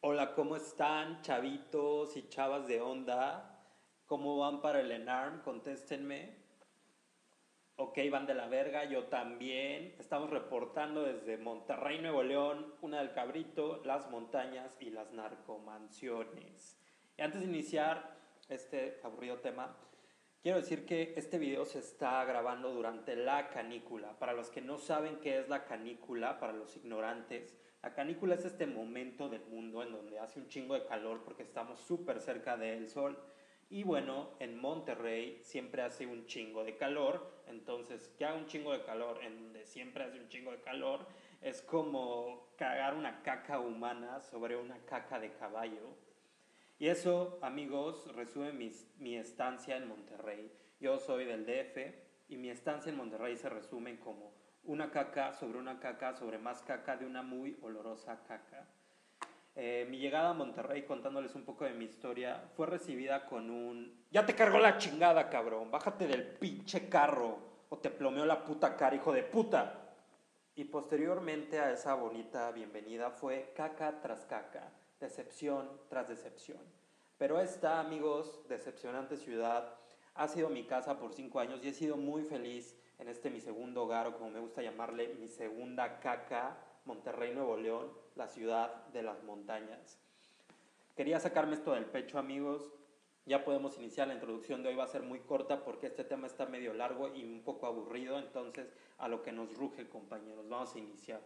Hola, ¿cómo están, chavitos y chavas de onda? ¿Cómo van para el ENARM? Contéstenme. Ok, van de la verga, yo también. Estamos reportando desde Monterrey, Nuevo León, una del Cabrito, las montañas y las narcomansiones. Y antes de iniciar este aburrido tema, quiero decir que este video se está grabando durante la canícula. Para los que no saben qué es la canícula, para los ignorantes, la canícula es este momento del mundo en donde hace un chingo de calor porque estamos súper cerca del sol. Y bueno, en Monterrey siempre hace un chingo de calor, entonces que haga un chingo de calor en donde siempre hace un chingo de calor es como cagar una caca humana sobre una caca de caballo. Y eso, amigos, resume mi estancia en Monterrey. Yo soy del DF y mi estancia en Monterrey se resume como una caca sobre más caca de una muy olorosa caca. Mi llegada a Monterrey, contándoles un poco de mi historia, fue recibida con un... Ya te cargó la chingada, cabrón. Bájate del pinche carro o te plomeo la puta cara, hijo de puta. Y posteriormente a esa bonita bienvenida fue caca tras caca, decepción tras decepción. Pero esta, amigos, decepcionante ciudad ha sido mi casa por 5 años y he sido muy feliz en este mi segundo hogar, o como me gusta llamarle, mi segunda caca, Monterrey, Nuevo León, la ciudad de las montañas. Quería sacarme esto del pecho, amigos. Ya podemos iniciar. La introducción de hoy va a ser muy corta porque este tema está medio largo y un poco aburrido, entonces a lo que nos ruge, compañeros. Vamos a iniciar.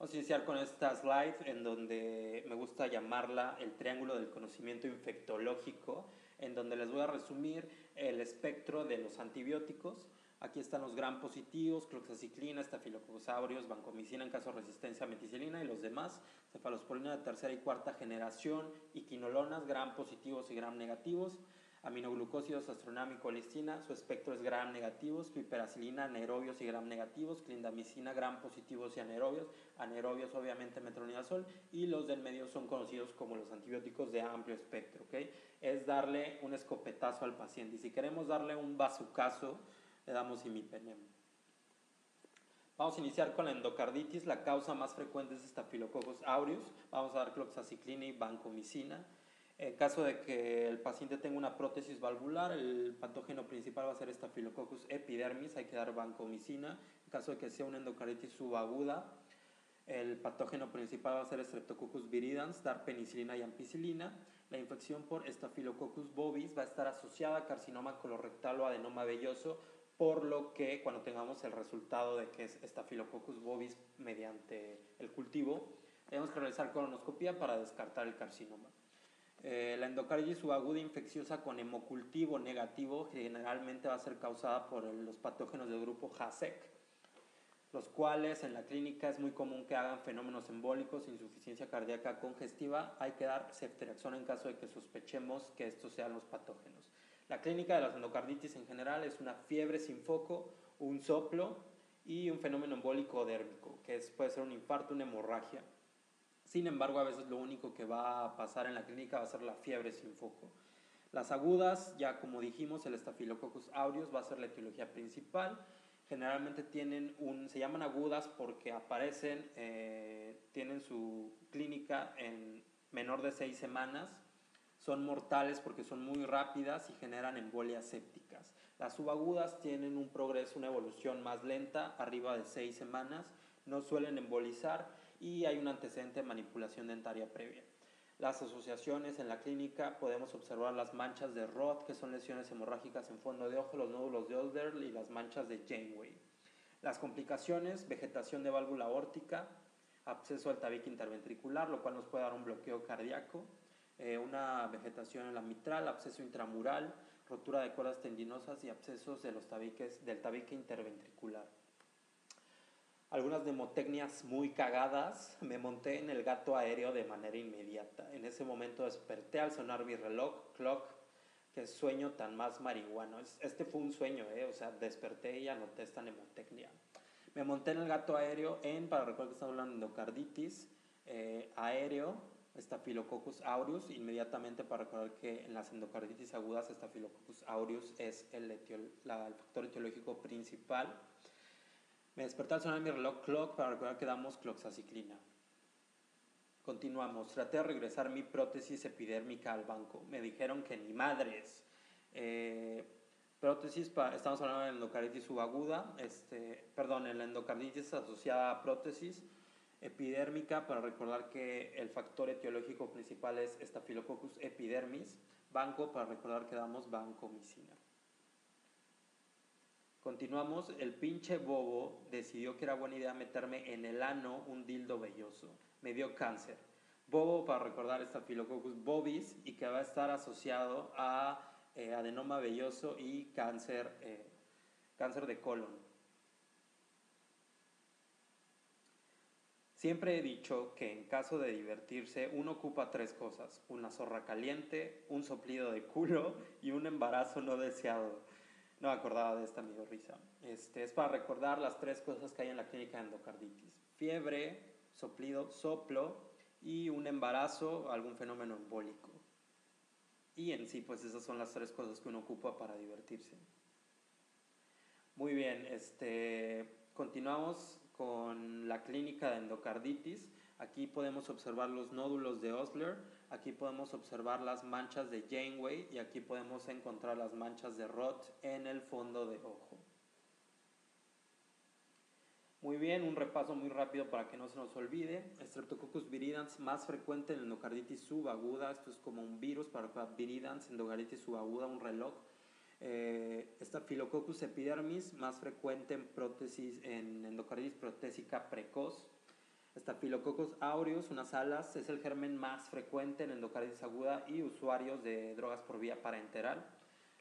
Vamos a iniciar con esta slide en donde me gusta llamarla el triángulo del conocimiento infectológico, en donde les voy a resumir el espectro de los antibióticos. Aquí están los gram positivos, cloxaciclina, estafilococcus aureus, vancomicina en caso de resistencia a meticilina y los demás, cefalosporina de tercera y cuarta generación y quinolonas, gram positivos y gram negativos, aminoglucósidos, astronómico, listina, su espectro es gram negativos, piperacilina, anaerobios y gram negativos, clindamicina, gram positivos y anaerobios obviamente metronidazol, y los del medio son conocidos como los antibióticos de amplio espectro, ¿ok? Es darle un escopetazo al paciente, y si queremos darle un bazucazo, le damos imipenem. Vamos a iniciar con la endocarditis. La causa más frecuente es Staphylococcus aureus. Vamos a dar cloxaciclina y vancomicina. En caso de que el paciente tenga una prótesis valvular, el patógeno principal va a ser Staphylococcus epidermis, hay que dar vancomicina. En caso de que sea una endocarditis subaguda, el patógeno principal va a ser Streptococcus viridans, dar penicilina y ampicilina. La infección por Staphylococcus bovis va a estar asociada a carcinoma colorectal o adenoma velloso, por lo que cuando tengamos el resultado de que es Staphylococcus bovis mediante el cultivo, tenemos que realizar colonoscopia para descartar el carcinoma. La endocarditis subaguda infecciosa con hemocultivo negativo generalmente va a ser causada por los patógenos del grupo HASEC, los cuales en la clínica es muy común que hagan fenómenos embólicos, insuficiencia cardíaca congestiva. Hay que dar ceftriaxona en caso de que sospechemos que estos sean los patógenos. La clínica de las endocarditis en general es una fiebre sin foco, un soplo y un fenómeno embólico dérmico, que puede ser un infarto, una hemorragia. Sin embargo, a veces lo único que va a pasar en la clínica va a ser la fiebre sin foco. Las agudas, ya como dijimos, el Staphylococcus aureus va a ser la etiología principal. Generalmente se llaman agudas porque aparecen, tienen su clínica en menor de 6 semanas. Son mortales porque son muy rápidas y generan embolias sépticas. Las subagudas tienen un progreso, una evolución más lenta, arriba de 6 semanas, no suelen embolizar y hay un antecedente de manipulación dentaria previa. Las asociaciones en la clínica podemos observar las manchas de Roth, que son lesiones hemorrágicas en fondo de ojo, los nódulos de Older y las manchas de Janeway. Las complicaciones, vegetación de válvula aórtica, absceso al tabique interventricular, lo cual nos puede dar un bloqueo cardíaco, una vegetación en la mitral, absceso intramural, rotura de cuerdas tendinosas y abscesos de del tabique interventricular. Algunas mnemotecnias muy cagadas. Me monté en el gato aéreo de manera inmediata. En ese momento desperté al sonar mi reloj, clock, que sueño tan más marihuano. Este fue un sueño, o sea, desperté y anoté esta mnemotecnia. Me monté en el gato aéreo para recordar que estamos hablando de endocarditis, aéreo, Staphylococcus aureus, inmediatamente para recordar que en las endocarditis agudas Staphylococcus aureus es el factor etiológico principal. Me desperté al sonar mi reloj clock para recordar que damos cloxaciclina. Continuamos. Traté de regresar mi prótesis epidérmica al banco. Me dijeron que ni madres. Estamos hablando de la endocarditis subaguda, en la endocarditis asociada a prótesis epidérmica, para recordar que el factor etiológico principal es Staphylococcus epidermis. Banco, para recordar que damos vancomicina. Continuamos. El pinche bobo decidió que era buena idea meterme en el ano un dildo velloso. Me dio cáncer. Bobo, para recordar, Staphylococcus bovis, y que va a estar asociado a adenoma velloso y cáncer de colon. Siempre he dicho que en caso de divertirse uno ocupa 3 cosas: una zorra caliente, un soplido de culo y un embarazo no deseado. No me acordaba de esta, me dio risa. Es para recordar las 3 cosas que hay en la clínica de endocarditis: fiebre, soplido, soplo, y un embarazo, algún fenómeno embólico. Y en sí, pues esas son las 3 cosas que uno ocupa para divertirse. Muy bien, continuamos con la clínica de endocarditis. Aquí podemos observar los nódulos de Osler, aquí podemos observar las manchas de Janeway y aquí podemos encontrar las manchas de Roth en el fondo de ojo. Muy bien, un repaso muy rápido para que no se nos olvide. Streptococcus viridans más frecuente en endocarditis subaguda. Esto es como un virus para viridans, endocarditis subaguda, un reloj. Staphylococcus epidermis más frecuente en endocarditis protésica precoz. Staphylococcus aureus, unas alas, es el germen más frecuente en endocarditis aguda y usuarios de drogas por vía parenteral.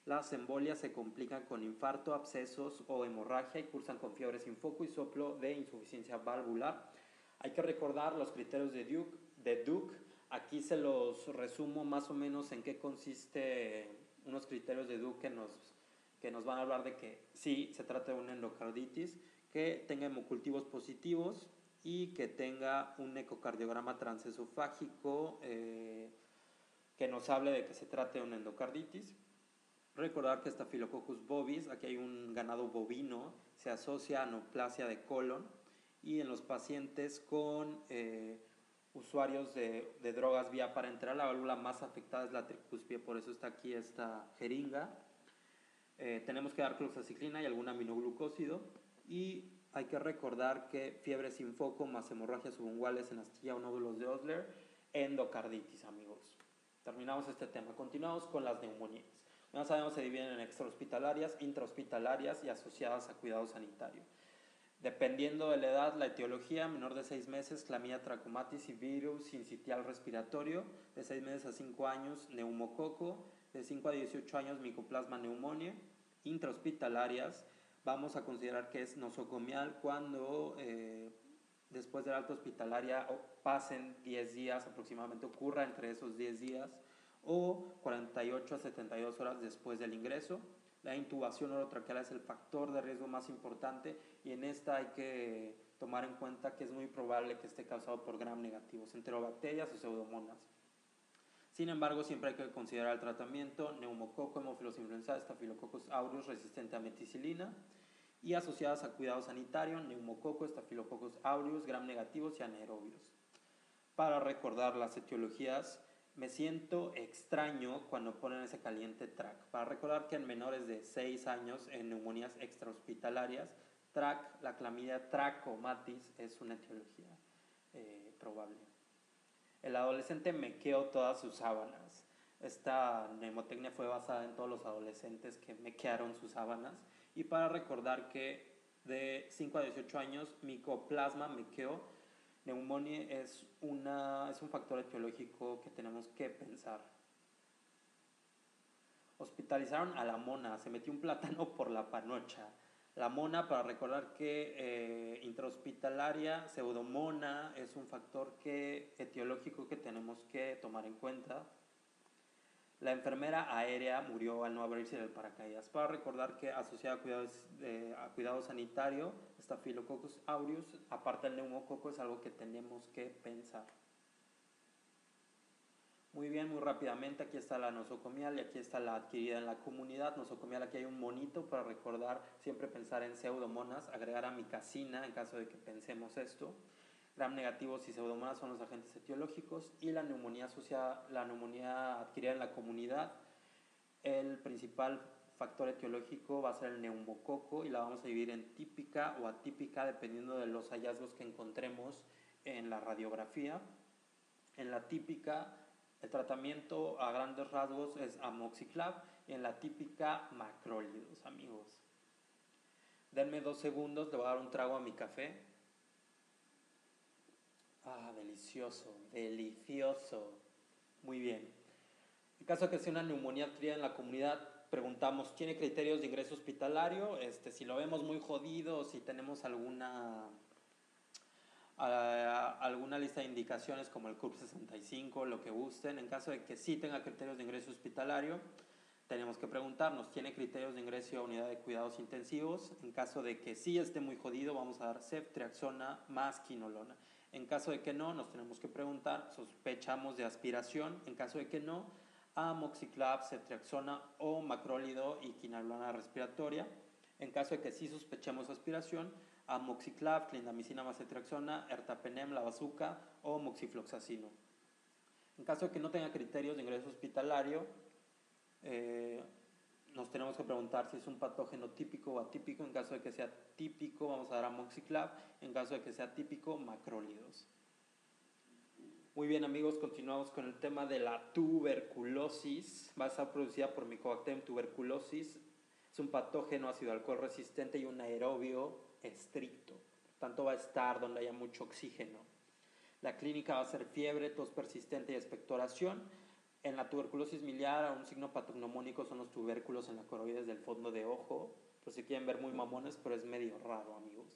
Las embolias se complican con infarto, abscesos o hemorragia y cursan con fiebre sin foco y soplo de insuficiencia valvular. Hay que recordar los criterios de Duke. Aquí se los resumo más o menos en qué consiste unos criterios de Duke que nos van a hablar de que sí se trata de una endocarditis, que tenga hemocultivos positivos y que tenga un ecocardiograma transesofágico que nos hable de que se trate de una endocarditis. Recordar que Staphylococcus bovis, aquí hay un ganado bovino, se asocia a neoplasia de colon, y en los pacientes con usuarios de drogas vía parenteral, la válvula más afectada es la tricúspide, por eso está aquí esta jeringa. Tenemos que dar cloxaciclina y algún aminoglucósido, y hay que recordar que fiebre sin foco más hemorragias subunguales en astilla o nódulos de Osler, endocarditis, amigos. Terminamos este tema. Continuamos con las neumonías. Ya sabemos, se dividen en extrahospitalarias, intrahospitalarias y asociadas a cuidado sanitario. Dependiendo de la edad, la etiología: menor de 6 meses, clamidia trachomatis y virus sincitial respiratorio; de 6 meses a 5 años, neumococo; de 5 a 18 años, micoplasma neumonía. Intrahospitalarias, vamos a considerar que es nosocomial cuando después de la alta hospitalaria pasen 10 días aproximadamente, ocurra entre esos 10 días, o 48 a 72 horas después del ingreso. La intubación orotraqueal es el factor de riesgo más importante, y en esta hay que tomar en cuenta que es muy probable que esté causado por gram negativos, enterobacterias o pseudomonas. Sin embargo, siempre hay que considerar el tratamiento: neumococo, hemófilos influenzae, Staphylococcus aureus resistente a meticilina, y asociadas a cuidado sanitario: neumococo, Staphylococcus aureus, gram negativos y anaerobios. Para recordar las etiologías: me siento extraño cuando ponen ese caliente TRAC. Para recordar que en menores de 6 años, en neumonías extrahospitalarias, TRAC, la clamidia trachomatis, es una etiología probable. El adolescente mequeó todas sus sábanas. Esta mnemotecnia fue basada en todos los adolescentes que mequearon sus sábanas. Y para recordar que de 5 a 18 años, micoplasma mequeó. Neumonía es un factor etiológico que tenemos que pensar. Hospitalizaron a la mona, se metió un plátano por la panocha. La mona, para recordar que intrahospitalaria, pseudomona, es un factor etiológico que tenemos que tomar en cuenta. La enfermera aérea murió al no abrirse el paracaídas. Para recordar que asociada a cuidado sanitario, Staphylococcus aureus, aparte del neumococo, es algo que tenemos que pensar. Muy bien, muy rápidamente, aquí está la nosocomial y aquí está la adquirida en la comunidad. Nosocomial, aquí hay un monito para recordar, siempre pensar en pseudomonas, agregar amicacina en caso de que pensemos esto. Gram negativos y pseudomonas son los agentes etiológicos, y la neumonía asociada, la neumonía adquirida en la comunidad, el principal factor etiológico va a ser el neumococo, y la vamos a dividir en típica o atípica dependiendo de los hallazgos que encontremos en la radiografía. En la típica, el tratamiento a grandes rasgos es amoxiclav, y en la típica macrólidos, amigos. Denme 2 segundos, le voy a dar un trago a mi café. Ah, delicioso, delicioso. Muy bien. En caso de que sea una neumonía adquirida en la comunidad, preguntamos, ¿tiene criterios de ingreso hospitalario? Si lo vemos muy jodido, si tenemos alguna lista de indicaciones como el CURP 65, lo que gusten. En caso de que sí tenga criterios de ingreso hospitalario, tenemos que preguntarnos, ¿tiene criterios de ingreso a unidad de cuidados intensivos? En caso de que sí esté muy jodido, vamos a dar ceftriaxona más quinolona. En caso de que no, nos tenemos que preguntar, sospechamos de aspiración. En caso de que no, amoxiclav, ceftriaxona o macrólido y quinolona respiratoria. En caso de que sí sospechemos aspiración, amoxiclav, clindamicina más ceftriaxona, ertapenem, lavazuca o moxifloxacino. En caso de que no tenga criterios de ingreso hospitalario, nos tenemos que preguntar si es un patógeno típico o atípico. En caso de que sea típico, vamos a dar amoxiclav. En caso de que sea típico, macrólidos. Muy bien, amigos, continuamos con el tema de la tuberculosis. Va a estar producida por Mycobacterium tuberculosis. Es un patógeno ácido alcohol resistente y un aerobio estricto. Por tanto, va a estar donde haya mucho oxígeno. La clínica va a ser fiebre, tos persistente y expectoración. En la tuberculosis miliar, un signo patognomónico son los tubérculos en la coroides del fondo de ojo. Por si quieren ver muy mamones, pero es medio raro, amigos.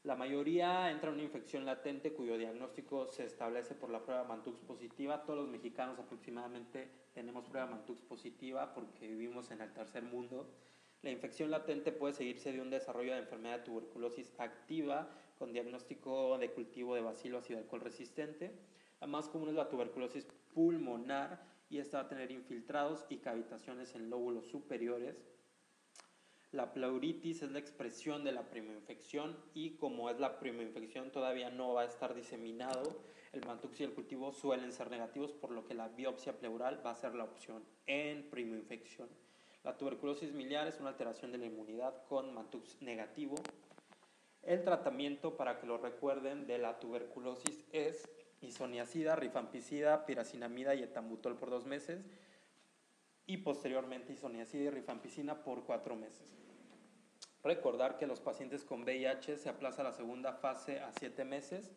La mayoría entra en una infección latente cuyo diagnóstico se establece por la prueba Mantux positiva. Todos los mexicanos aproximadamente tenemos prueba Mantux positiva porque vivimos en el tercer mundo. La infección latente puede seguirse de un desarrollo de enfermedad de tuberculosis activa con diagnóstico de cultivo de bacilo ácido alcohol resistente. La más común es la tuberculosis pulmonar, y esta va a tener infiltrados y cavitaciones en lóbulos superiores. La pleuritis es la expresión de la primoinfección, y como es la primoinfección todavía no va a estar diseminado, el Mantux y el cultivo suelen ser negativos, por lo que la biopsia pleural va a ser la opción en primoinfección. La tuberculosis miliar es una alteración de la inmunidad con Mantux negativo. El tratamiento, para que lo recuerden, de la tuberculosis es isoniazida, rifampicida, piracinamida y etambutol por 2 meses, y posteriormente isoniazida y rifampicina por 4 meses. Recordar que los pacientes con VIH se aplaza la segunda fase a 7 meses.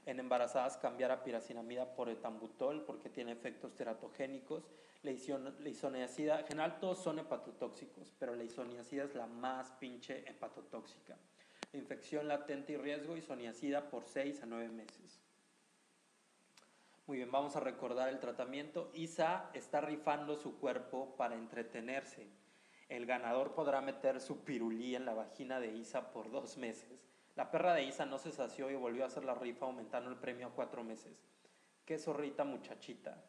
En embarazadas, cambiar a piracinamida por etambutol porque tiene efectos teratogénicos. La isoniazida, en general todos son hepatotóxicos, pero la isoniazida es la más pinche hepatotóxica. La infección latente y riesgo, isoniazida por 6 a 9 meses. Muy bien, vamos a recordar el tratamiento. Isa está rifando su cuerpo para entretenerse. El ganador podrá meter su pirulí en la vagina de Isa por 2 meses. La perra de Isa no se sació y volvió a hacer la rifa, aumentando el premio a 4 meses. ¡Qué zorrita muchachita!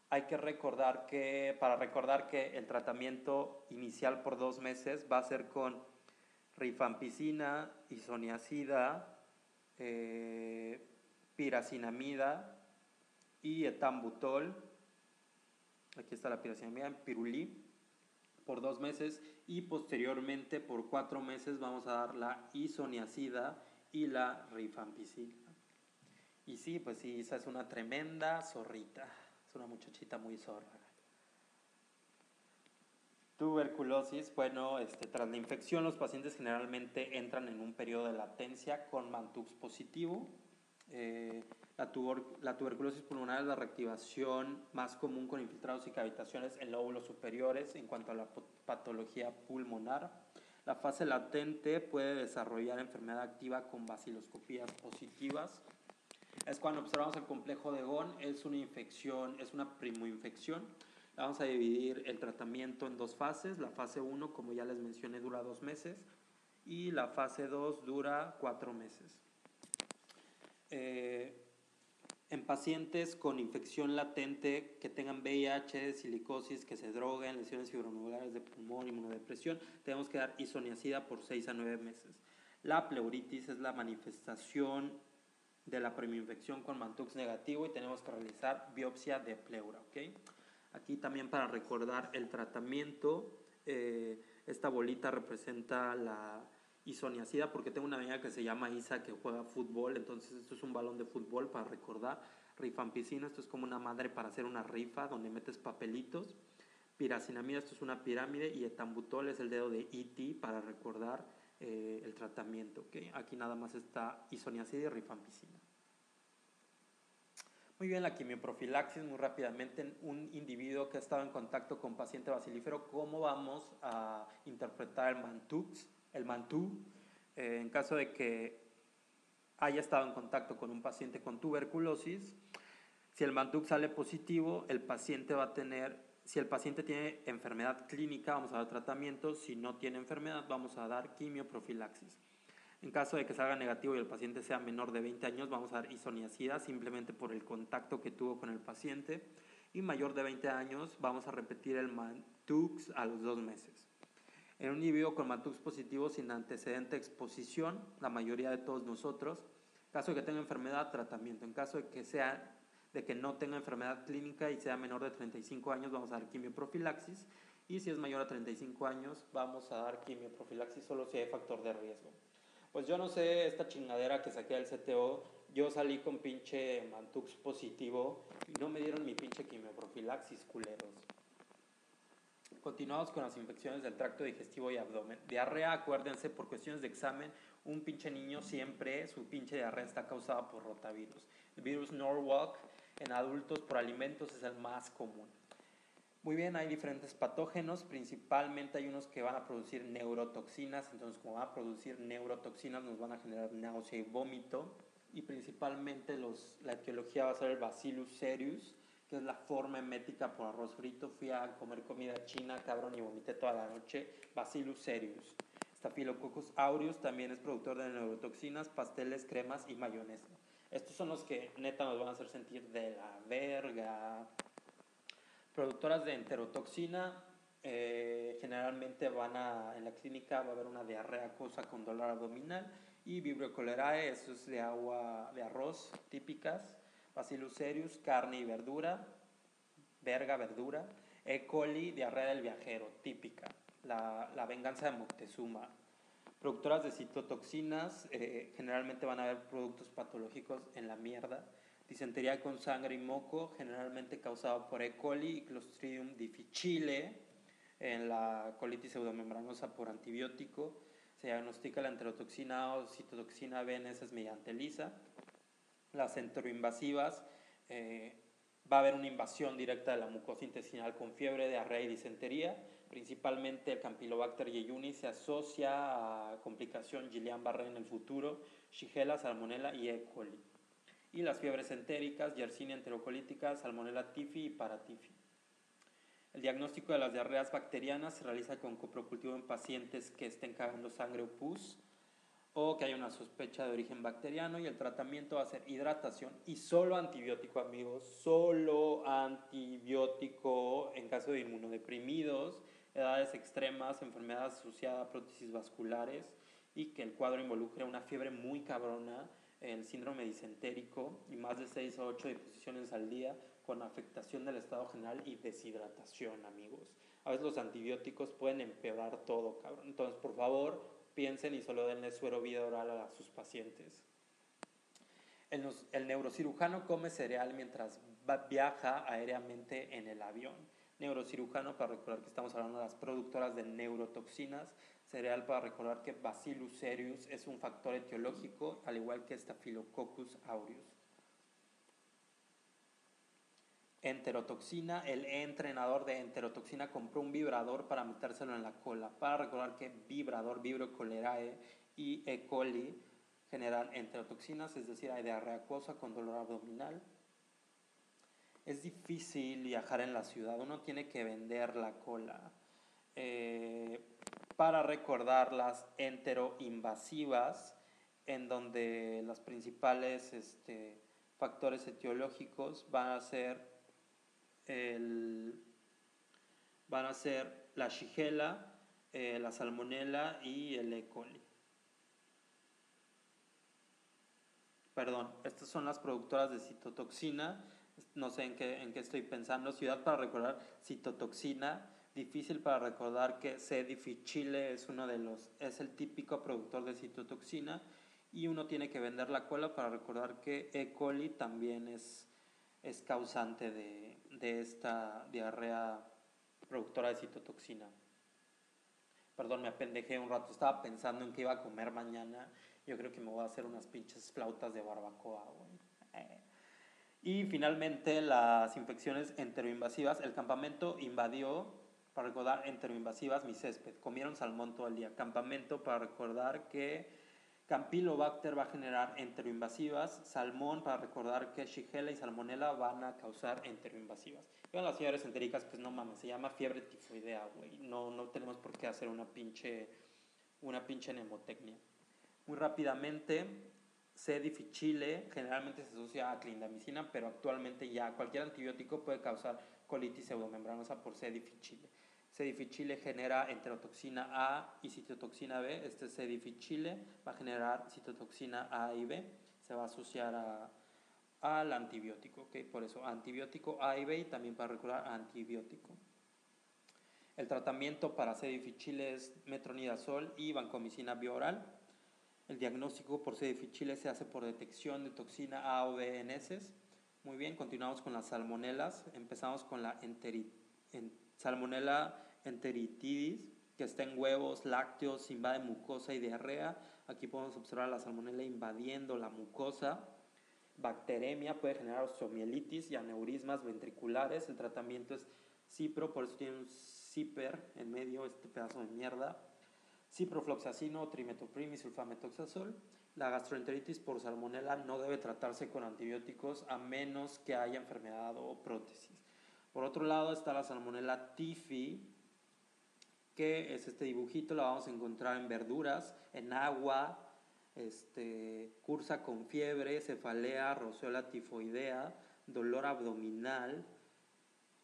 Hay que recordar que, para recordar que el tratamiento inicial por 2 meses va a ser con rifampicina, isoniazida, piracinamida y etambutol. Aquí está la piracinamida en pirulí por 2 meses, y posteriormente por 4 meses vamos a dar la isoniazida y la rifampicina. Y sí, pues sí, esa es una tremenda zorrita, es una muchachita muy zorra. Tuberculosis, bueno, tras la infección los pacientes generalmente entran en un periodo de latencia con Mantux positivo. La tuberculosis pulmonar es la reactivación más común con infiltrados y cavitaciones en lóbulos superiores en cuanto a la patología pulmonar. La fase latente puede desarrollar enfermedad activa con baciloscopías positivas. Es cuando observamos el complejo de Ghon, es una infección, es una primoinfección. Vamos a dividir el tratamiento en 2 fases. La fase 1, como ya les mencioné, dura 2 meses, y la fase 2 dura 4 meses. En pacientes con infección latente que tengan VIH, silicosis, que se droguen, lesiones fibronovasculares de pulmón, inmunodepresión, tenemos que dar isoniazida por 6 a 9 meses. La pleuritis es la manifestación de la premioinfección con Mantux negativo y tenemos que realizar biopsia de pleura, ¿ok? Aquí también para recordar el tratamiento, esta bolita representa la isoniazida porque tengo una amiga que se llama Isa que juega fútbol, entonces esto es un balón de fútbol para recordar. Rifampicina, esto es como una madre para hacer una rifa donde metes papelitos. Piracinamida, esto es una pirámide, y etambutol es el dedo de E.T. para recordar el tratamiento, ¿ok? Aquí nada más está isoniazida y rifampicina. Muy bien, la quimioprofilaxis, muy rápidamente, un individuo que ha estado en contacto con paciente basilífero, ¿cómo vamos a interpretar el mantú? En caso de que haya estado en contacto con un paciente con tuberculosis, si el mantux sale positivo, el paciente va a tener, si el paciente tiene enfermedad clínica, vamos a dar tratamiento, si no tiene enfermedad, vamos a dar quimioprofilaxis. En caso de que salga negativo y el paciente sea menor de 20 años, vamos a dar isoniazida simplemente por el contacto que tuvo con el paciente. Y mayor de 20 años, vamos a repetir el Mantux a los 2 meses. En un individuo con Mantux positivo sin antecedente de exposición, la mayoría de todos nosotros, en caso de que tenga enfermedad, tratamiento. En caso de que no tenga enfermedad clínica y sea menor de 35 años, vamos a dar quimioprofilaxis. Y si es mayor a 35 años, vamos a dar quimioprofilaxis solo si hay factor de riesgo. Pues yo no sé, esta chingadera que saqué del CTO, yo salí con pinche Mantux positivo y no me dieron mi pinche quimioprofilaxis, culeros. Continuamos con las infecciones del tracto digestivo y abdomen. Diarrea, acuérdense, por cuestiones de examen, un pinche niño siempre, su pinche diarrea está causada por rotavirus. El virus Norwalk en adultos por alimentos es el más común. Muy bien, hay diferentes patógenos, principalmente hay unos que van a producir neurotoxinas, entonces como van a producir neurotoxinas nos van a generar náusea y vómito, y principalmente la etiología va a ser el Bacillus cereus, que es la forma emética por arroz frito. Fui a comer comida china, cabrón, y vomité toda la noche. Bacillus cereus. Staphylococcus aureus también es productor de neurotoxinas, pasteles, cremas y mayonesa. Estos son los que neta nos van a hacer sentir de la verga. Productoras de enterotoxina, generalmente en la clínica va a haber una diarrea acuosa con dolor abdominal, y Vibrio cholerae, eso es de agua de arroz típicas. Bacillus cereus, carne y verdura, verdura. E. coli, diarrea del viajero, típica. La venganza de Moctezuma. Productoras de citotoxinas, generalmente van a haber productos patológicos en la mierda. Disentería con sangre y moco, generalmente causado por E. coli y Clostridium difficile. En la colitis pseudomembranosa por antibiótico. Se diagnostica la enterotoxina o citotoxina B en heces mediante ELISA. Las enteroinvasivas, va a haber una invasión directa de la mucosa intestinal con fiebre, diarrea y disentería. Principalmente el Campylobacter jejuni se asocia a complicación Guillain-Barré en el futuro, Shigella, Salmonella y E. coli. Y las fiebres entéricas, Yersinia enterocolítica, Salmonella typhi y Paratyphi. El diagnóstico de las diarreas bacterianas se realiza con coprocultivo en pacientes que estén cagando sangre o pus, o que haya una sospecha de origen bacteriano, y el tratamiento va a ser hidratación y solo antibiótico, amigos, solo antibiótico en caso de inmunodeprimidos, edades extremas, enfermedad asociada a prótesis vasculares, y que el cuadro involucre una fiebre muy cabrona, el síndrome disentérico y más de 6 a 8 deposiciones al día con afectación del estado general y deshidratación, amigos. A veces los antibióticos pueden empeorar todo, cabrón. Entonces, por favor, piensen y solo denle suero vida oral a sus pacientes. El neurocirujano come cereal mientras viaja aéreamente en el avión. Neurocirujano, para recordar que estamos hablando de las productoras de neurotoxinas. Cereal, para recordar que Bacillus cereus es un factor etiológico, al igual que Staphylococcus aureus. Enterotoxina, el entrenador de enterotoxina compró un vibrador para metérselo en la cola. Para recordar que Vibrio cholerae y E. coli generan enterotoxinas, es decir, hay diarrea acuosa con dolor abdominal. Es difícil viajar en la ciudad, uno tiene que vender la cola. Para recordar las enteroinvasivas, en donde los principales factores etiológicos van a ser la Shigella, la Salmonella y el E. coli. Perdón, estas son las productoras de citotoxina. No sé en qué estoy pensando. Ciudad para recordar, citotoxina. Difícil para recordar que C. difficile es el típico productor de citotoxina. Y uno tiene que vender la cola para recordar que E. coli también es causante de esta diarrea productora de citotoxina. Perdón, me apendejé un rato. Estaba pensando en qué iba a comer mañana. Yo creo que me voy a hacer unas pinches flautas de barbacoa, güey. Y finalmente las infecciones enteroinvasivas. El campamento invadió, para recordar, enteroinvasivas mi césped. Comieron salmón todo el día. Campamento para recordar que Campylobacter va a generar enteroinvasivas. Salmón para recordar que Shigella y Salmonella van a causar enteroinvasivas. Y las fiebres entéricas, pues no mames, se llama fiebre tifoidea, güey. No tenemos por qué hacer una pinche mnemotecnia. Muy rápidamente, C. difficile generalmente se asocia a clindamicina, pero actualmente ya cualquier antibiótico puede causar colitis pseudomembranosa por C. difficile. C. difficile genera enterotoxina A y citotoxina B. Este C. difficile va a generar citotoxina A y B. Se va a asociar al antibiótico, ¿ok? Por eso antibiótico A y B, y también para recordar antibiótico. El tratamiento para C. difficile es metronidazol y vancomicina bioral. El diagnóstico por C. difficile se hace por detección de toxina A o B en heces. Muy bien, continuamos con las salmonelas. Empezamos con la Salmonella enteritidis, que está en huevos, lácteos, invade mucosa y diarrea. Aquí podemos observar la salmonella invadiendo la mucosa. Bacteremia puede generar osteomielitis y aneurismas ventriculares. El tratamiento es cipro, por eso tiene un zipper en medio, este pedazo de mierda. Ciprofloxacino, trimetoprim y sulfametoxazol. La gastroenteritis por salmonella no debe tratarse con antibióticos a menos que haya enfermedad o prótesis. Por otro lado está la salmonella typhi, que es este dibujito, la vamos a encontrar en verduras, en agua, cursa con fiebre, cefalea, roceola tifoidea, dolor abdominal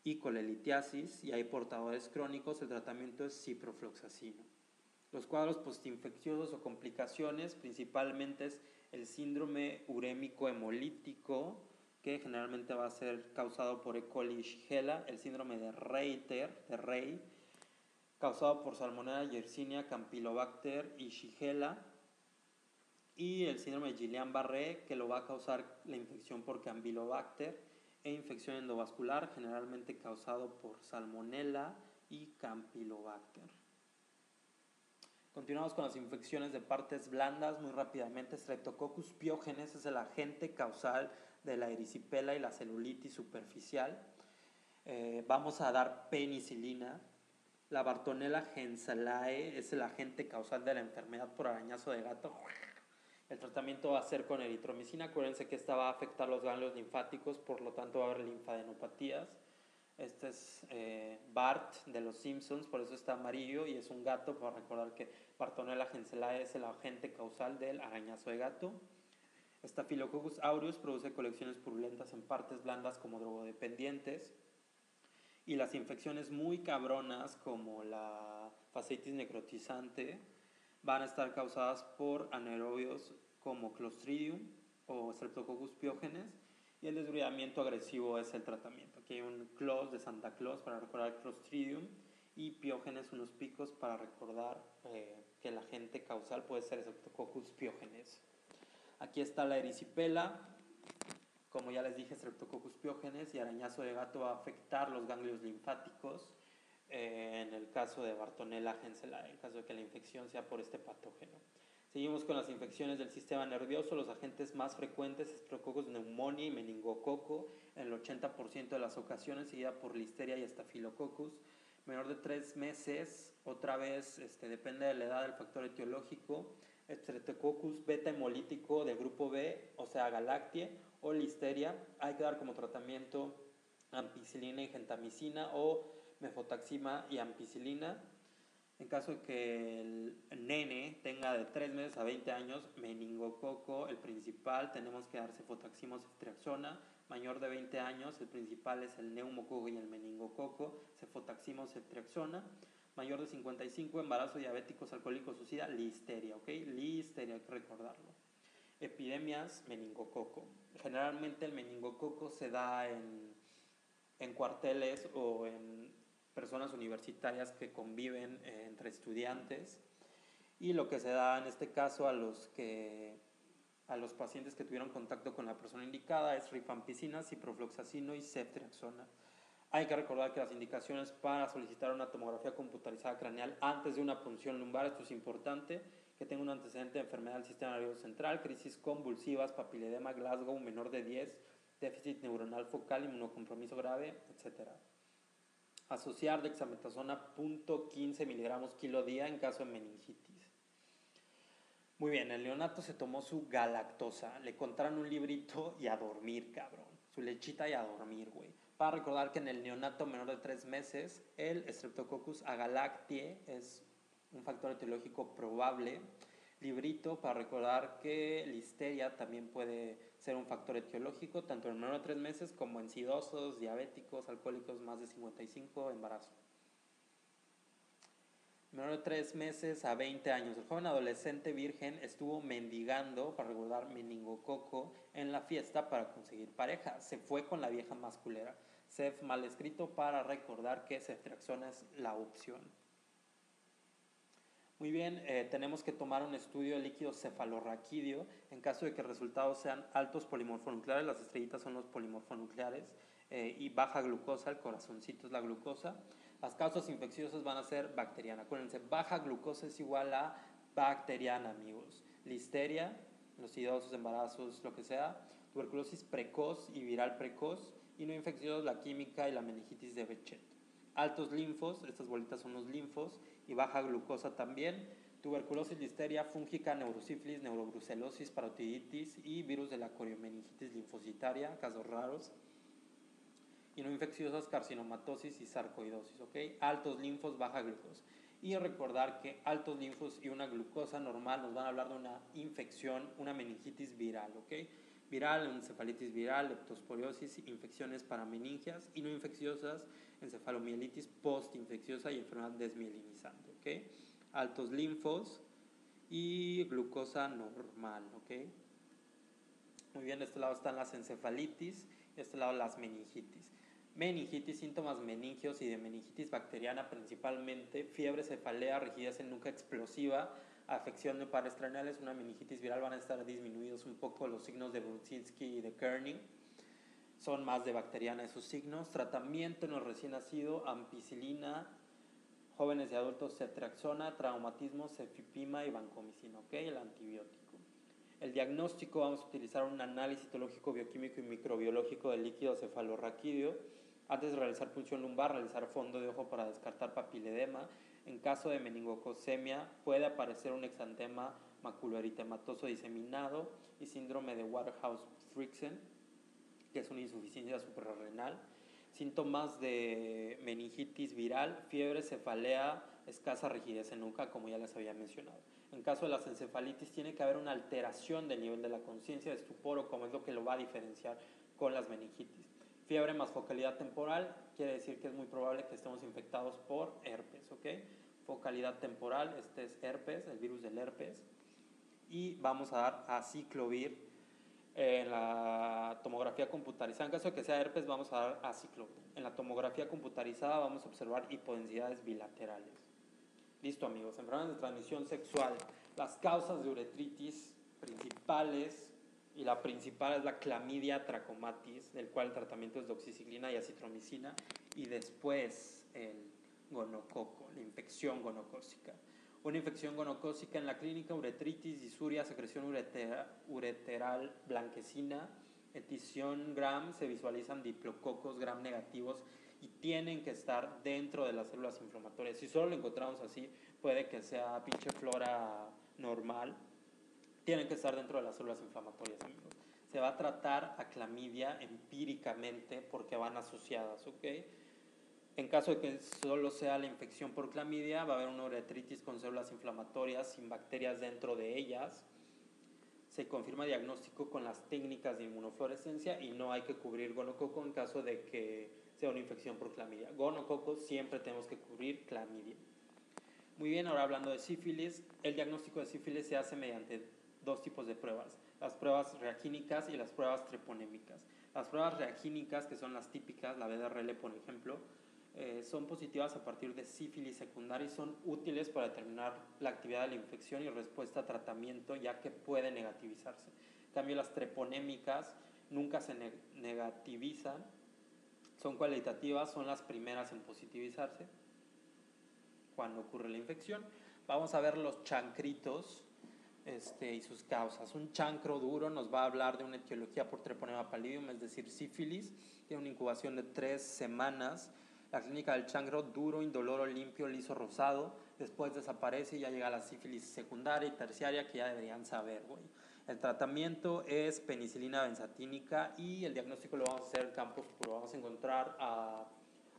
y colelitiasis, y hay portadores crónicos. El tratamiento es ciprofloxacino. Los cuadros postinfecciosos o complicaciones principalmente es el síndrome urémico hemolítico, que generalmente va a ser causado por E. coli y Shigella, el síndrome de Rey, causado por Salmonella, Yersinia, Campylobacter y Shigella, y el síndrome de Guillain-Barré, que lo va a causar la infección por Campylobacter, e infección endovascular, generalmente causado por Salmonella y Campylobacter. Continuamos con las infecciones de partes blandas muy rápidamente. Streptococcus pyogenes es el agente causal de la erisipela y la celulitis superficial. Vamos a dar penicilina. La Bartonella henselae es el agente causal de la enfermedad por arañazo de gato. El tratamiento va a ser con eritromicina. Acuérdense que esta va a afectar los ganglios linfáticos, por lo tanto va a haber linfadenopatías. Este es Bart de los Simpsons, por eso está amarillo y es un gato, para recordar que Bartonella henselae es el agente causal del arañazo de gato. Staphylococcus aureus produce colecciones purulentas en partes blandas como drogodependientes. Y las infecciones muy cabronas como la fasciitis necrotizante van a estar causadas por anaerobios como Clostridium o Streptococcus pyogenes, y el desbridamiento agresivo es el tratamiento. Aquí hay un Clos de Santa Claus para recordar Clostridium, y Piógenes unos picos para recordar que el agente causal puede ser Streptococcus pyogenes. Aquí está la erisipela. Como ya les dije, Streptococcus pyogenes y arañazo de gato va a afectar los ganglios linfáticos en el caso de Bartonella henselae, en caso de que la infección sea por este patógeno. Seguimos con las infecciones del sistema nervioso. Los agentes más frecuentes es Streptococcus pneumoniae y meningococo en el 80% de las ocasiones, seguida por Listeria y Staphylococcus. Menor de 3 meses, otra vez depende de la edad del factor etiológico. Streptococcus beta hemolítico del grupo B, o sea Galactiae, o Listeria. Hay que dar como tratamiento ampicilina y gentamicina o mefotaxima y ampicilina. En caso de que el nene tenga de 3 meses a 20 años, meningococo, el principal, tenemos que dar cefotaxima o ceftriaxona. Mayor de 20 años, el principal es el neumococo y el meningococo, cefotaxima o ceftriaxona. Mayor de 55, embarazo, diabéticos, alcohólicos, suicida, listeria, ¿ok? Listeria, hay que recordarlo. Epidemias, meningococo. Generalmente el meningococo se da en cuarteles o en personas universitarias que conviven entre estudiantes, y lo que se da en este caso a los pacientes que tuvieron contacto con la persona indicada es rifampicina, ciprofloxacino y ceftriaxona. Hay que recordar que las indicaciones para solicitar una tomografía computarizada craneal antes de una punción lumbar, esto es importante, que tenga un antecedente de enfermedad del sistema nervioso central, crisis convulsivas, papiledema, Glasgow menor de 10, déficit neuronal focal, inmunocompromiso grave, etc. Asociar dexametasona 0.15 miligramos kilo día en caso de meningitis. Muy bien, el neonato se tomó su galactosa, le contaron un librito y a dormir, cabrón. Su lechita y a dormir, güey. Para recordar que en el neonato menor de 3 meses, el Streptococcus agalactiae es un factor etiológico probable. Librito para recordar que listeria también puede ser un factor etiológico, tanto en menor de 3 meses como en sidosos, diabéticos, alcohólicos más de 55, embarazo. Menor de 3 meses a 20 años. El joven adolescente virgen estuvo mendigando, para recordar, meningococo en la fiesta para conseguir pareja. Se fue con la vieja masculera. Cef mal escrito para recordar que ceftriaxona es la opción. Muy bien, tenemos que tomar un estudio de líquido cefalorraquídeo en caso de que los resultados sean altos polimorfonucleares, las estrellitas son los polimorfonucleares, y baja glucosa, el corazoncito es la glucosa. Las causas infecciosas van a ser bacteriana. Acuérdense, baja glucosa es igual a bacteriana, amigos. Listeria, los idosos, embarazos, lo que sea. Tuberculosis precoz y viral precoz. Y no infecciosos, la química y la meningitis de Bechet. Altos linfos, estas bolitas son los linfos, y baja glucosa también. Tuberculosis, listeria, fúngica, neurosífilis, neurobrucelosis, parotiditis y virus de la coriomeningitis linfocitaria, casos raros. Y no infecciosas, carcinomatosis y sarcoidosis, ¿ok? Altos linfos, baja glucosa. Y recordar que altos linfos y una glucosa normal nos van a hablar de una infección, una meningitis viral, ¿ok? Viral, encefalitis viral, leptosporiosis, infecciones parameningias, y no infecciosas, encefalomielitis postinfecciosa y enfermedad desmielinizante, ¿ok? Altos linfos y glucosa normal, ¿ok? Muy bien, de este lado están las encefalitis, de este lado las meningitis. Meningitis, síntomas meningios y de meningitis bacteriana principalmente, fiebre, cefalea, rigidez en nuca explosiva, afección de pares craneales, una meningitis viral. Van a estar disminuidos un poco los signos de Brudzinski y de Kerning. Son más de bacteriana esos signos. Tratamiento en los recién nacidos, ampicilina, jóvenes y adultos ceftriaxona, traumatismo, cefipima y vancomicina, ¿ok? El antibiótico. El diagnóstico, vamos a utilizar un análisis citológico, bioquímico y microbiológico del líquido cefalorraquídeo. Antes de realizar punción lumbar, realizar fondo de ojo para descartar papiledema. En caso de meningococcemia, puede aparecer un exantema maculoeritematoso diseminado y síndrome de Waterhouse-Fridsen, que es una insuficiencia suprarrenal. Síntomas de meningitis viral, fiebre, cefalea, escasa rigidez en nuca, como ya les había mencionado. En caso de las encefalitis, tiene que haber una alteración del nivel de la conciencia, de estupor, como es lo que lo va a diferenciar con las meningitis. Fiebre más focalidad temporal, quiere decir que es muy probable que estemos infectados por herpes, ¿ok? Focalidad temporal, este es herpes, el virus del herpes. Y vamos a dar aciclovir en la tomografía computarizada. En caso de que sea herpes, vamos a dar aciclovir. En la tomografía computarizada vamos a observar hipodensidades bilaterales. Listo, amigos. Enfermedades de transmisión sexual. Las causas de uretritis principales, y la principal es la clamidia trachomatis, del cual el tratamiento es doxiciclina y acitromicina, y después el gonococo, la infección gonocócica. Una infección gonocócica en la clínica, uretritis, disuria, secreción ureteral blanquecina, etición gram, se visualizan diplococos gram negativos y tienen que estar dentro de las células inflamatorias. Si solo lo encontramos así, puede que sea pinche flora normal. Tienen que estar dentro de las células inflamatorias, amigos. Se va a tratar a clamidia empíricamente porque van asociadas, ¿ok? En caso de que solo sea la infección por clamidia, va a haber una uretritis con células inflamatorias sin bacterias dentro de ellas. Se confirma diagnóstico con las técnicas de inmunofluorescencia y no hay que cubrir gonococo en caso de que sea una infección por clamidia. Gonococo siempre tenemos que cubrir clamidia. Muy bien, ahora hablando de sífilis, el diagnóstico de sífilis se hace mediante dos tipos de pruebas. las pruebas reagínicas y las pruebas treponémicas. Las pruebas reagínicas, que son las típicas, la BDRL por ejemplo, son positivas a partir de sífilis secundaria y son útiles para determinar la actividad de la infección y respuesta a tratamiento, ya que puede negativizarse. En cambio, las treponémicas nunca se negativizan, son cualitativas, son las primeras en positivizarse cuando ocurre la infección. Vamos a ver los chancritos y sus causas. Un chancro duro nos va a hablar de una etiología por Treponema pallidum, es decir, sífilis. Tiene una incubación de 3 semanas. La clínica del chancro duro, indoloro, limpio, liso, rosado. Después desaparece y ya llega la sífilis secundaria y terciaria, que ya deberían saber, güey. El tratamiento es penicilina benzatínica y el diagnóstico lo vamos a hacer en campo oscuro. Vamos a encontrar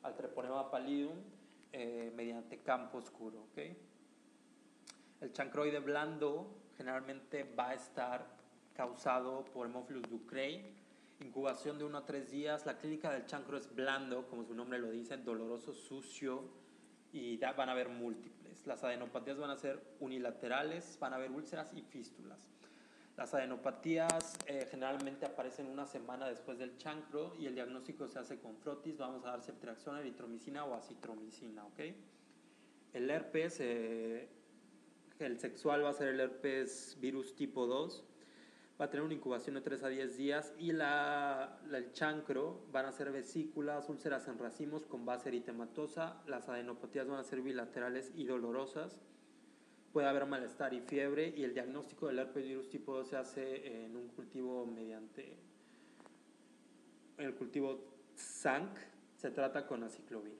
al Treponema pallidum mediante campo oscuro, ¿ok? El chancroide blando generalmente va a estar causado por Haemophilus ducreyi. Incubación de 1 a 3 días. La clínica del chancro es blando, como su nombre lo dice, doloroso, sucio, y ya van a haber múltiples. Las adenopatías van a ser unilaterales, van a haber úlceras y fístulas. Las adenopatías generalmente aparecen 1 semana después del chancro y el diagnóstico se hace con frotis. Vamos a dar ceftriaxona, eritromicina o acitromicina, ¿ok? El herpes, el sexual va a ser el herpes virus tipo 2. Va a tener una incubación de 3 a 10 días y el chancro van a ser vesículas, úlceras en racimos con base eritematosa. Las adenopatías van a ser bilaterales y dolorosas. Puede haber malestar y fiebre y el diagnóstico del herpes virus tipo 2 se hace en un cultivo mediante el cultivo ZANC. Se trata con aciclovir.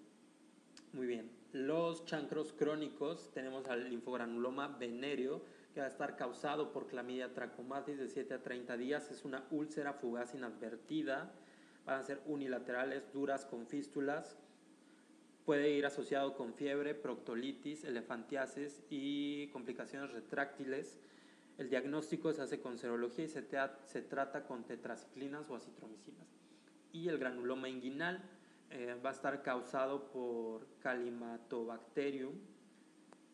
Muy bien, los chancros crónicos tenemos al linfogranuloma venéreo, que va a estar causado por Chlamydia trachomatis de 7 a 30 días. Es una úlcera fugaz inadvertida. Van a ser unilaterales, duras, con fístulas. Puede ir asociado con fiebre, proctolitis, elefantiasis y complicaciones retráctiles. El diagnóstico se hace con serología y se trata con tetraciclinas o acitromicinas. Y el granuloma inguinal va a estar causado por Calymatobacterium,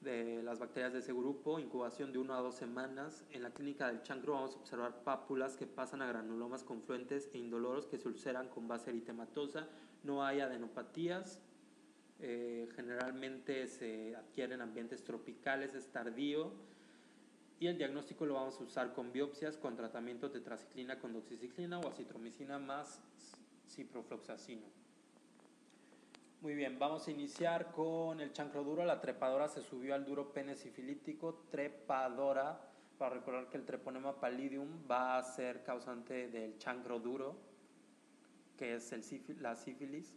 de las bacterias de ese grupo, incubación de 1 a 2 semanas. En la clínica del chancro vamos a observar pápulas que pasan a granulomas confluentes e indoloros que se ulceran con base eritematosa. No hay adenopatías. Generalmente se adquieren en ambientes tropicales, es tardío. Y el diagnóstico lo vamos a usar con biopsias, con tratamiento de tetraciclina con doxiciclina o acitromicina más ciprofloxacino. Muy bien, vamos a iniciar con el chancro duro. La trepadora se subió al duro pene sifilítico. Trepadora, para recordar que el Treponema pallidum va a ser causante del chancro duro, que es la sífilis.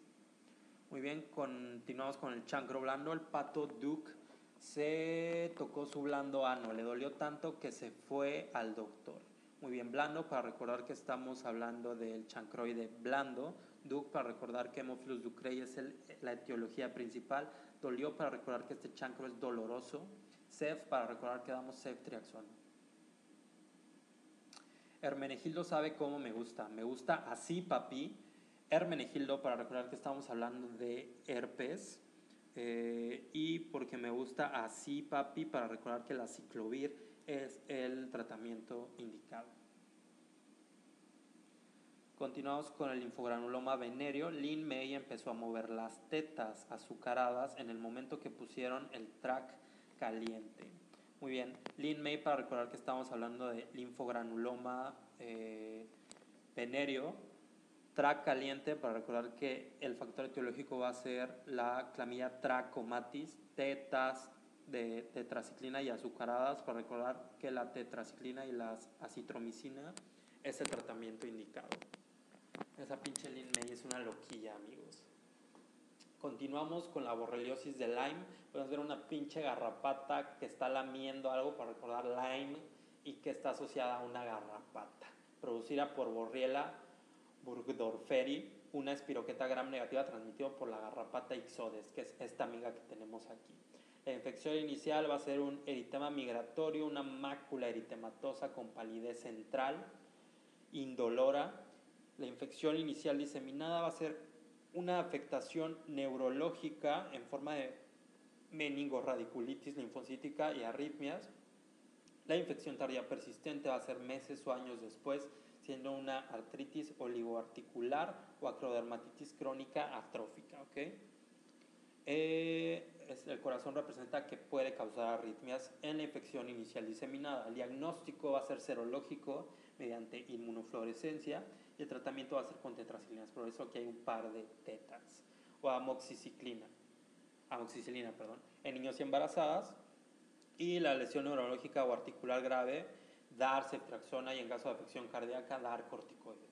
Muy bien, continuamos con el chancro blando. El pato Duke se tocó su blando ano, le dolió tanto que se fue al doctor. Muy bien, blando, para recordar que estamos hablando del chancroide blando. Duke, para recordar que Haemophilus ducreyi es la etiología principal. Dolió, para recordar que este chancro es doloroso. Cef, para recordar que damos ceftriaxona. Hermenegildo sabe cómo me gusta así, papi. Hermenegildo, para recordar que estamos hablando de herpes. Y porque me gusta así, papi, para recordar que el aciclovir es el tratamiento indicado. Continuamos con el linfogranuloma venéreo. Lin May empezó a mover las tetas azucaradas en el momento que pusieron el track caliente. Muy bien, Lin May, para recordar que estamos hablando de linfogranuloma venéreo. Track caliente, para recordar que el factor etiológico va a ser la Chlamydia trachomatis. Tetas de tetraciclina y azucaradas, para recordar que la tetraciclina y la acitromicina es el tratamiento indicado. Esa pinche Lin May es una loquilla, amigos. Continuamos con la borreliosis de Lyme. Podemos ver una pinche garrapata que está lamiendo algo, para recordar Lyme, y que está asociada a una garrapata. Producida por Borrelia burgdorferi, una espiroqueta gram negativa transmitida por la garrapata Ixodes, que es esta amiga que tenemos aquí. La infección inicial va a ser un eritema migratorio, una mácula eritematosa con palidez central, indolora. La infección inicial diseminada va a ser una afectación neurológica en forma de meningorradiculitis linfocítica y arritmias. La infección tardía persistente va a ser meses o años después, siendo una artritis oligoarticular o acrodermatitis crónica atrófica. ¿Okay? El corazón representa que puede causar arritmias en la infección inicial diseminada. El diagnóstico va a ser serológico mediante inmunofluorescencia y el tratamiento va a ser con tetraciclinas. Por eso aquí hay un par de tetas. O amoxicilina, en niños y embarazadas. Y la lesión neurológica o articular grave, dar ceftriaxona y en caso de afección cardíaca, dar corticoides.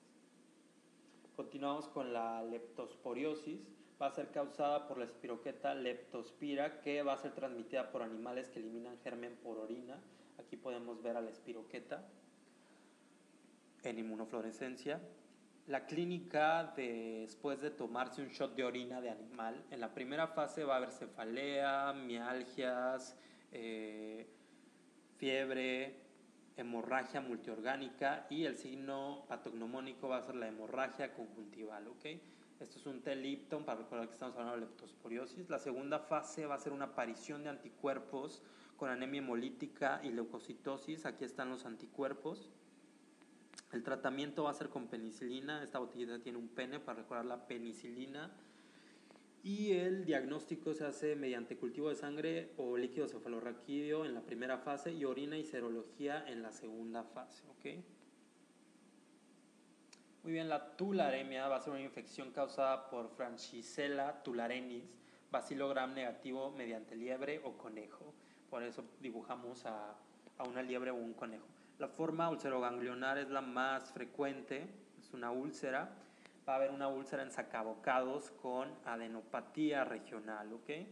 Continuamos con la leptosporiosis. Va a ser causada por la espiroqueta leptospira, que va a ser transmitida por animales que eliminan germen por orina. Aquí podemos ver a la espiroqueta en inmunofluorescencia. La clínica después de tomarse un shot de orina de animal, en la primera fase va a haber cefalea, mialgias, fiebre, hemorragia multiorgánica y el signo patognomónico va a ser la hemorragia conjuntival. ¿Okay? Esto es un T-Lipton para recordar que estamos hablando de leptosporiosis. La segunda fase va a ser una aparición de anticuerpos con anemia hemolítica y leucocitosis. Aquí están los anticuerpos. El tratamiento va a ser con penicilina. Esta botellita tiene un pene para recordar la penicilina. Y el diagnóstico se hace mediante cultivo de sangre o líquido cefalorraquídeo en la primera fase y orina y serología en la segunda fase. ¿Okay? Muy bien, la tularemia va a ser una infección causada por Francisella tularenis, bacilo gram negativo mediante liebre o conejo. Por eso dibujamos a una liebre o un conejo. La forma ulceroganglionar es la más frecuente, es una úlcera. Va a haber una úlcera en sacabocados con adenopatía regional. ¿Okay?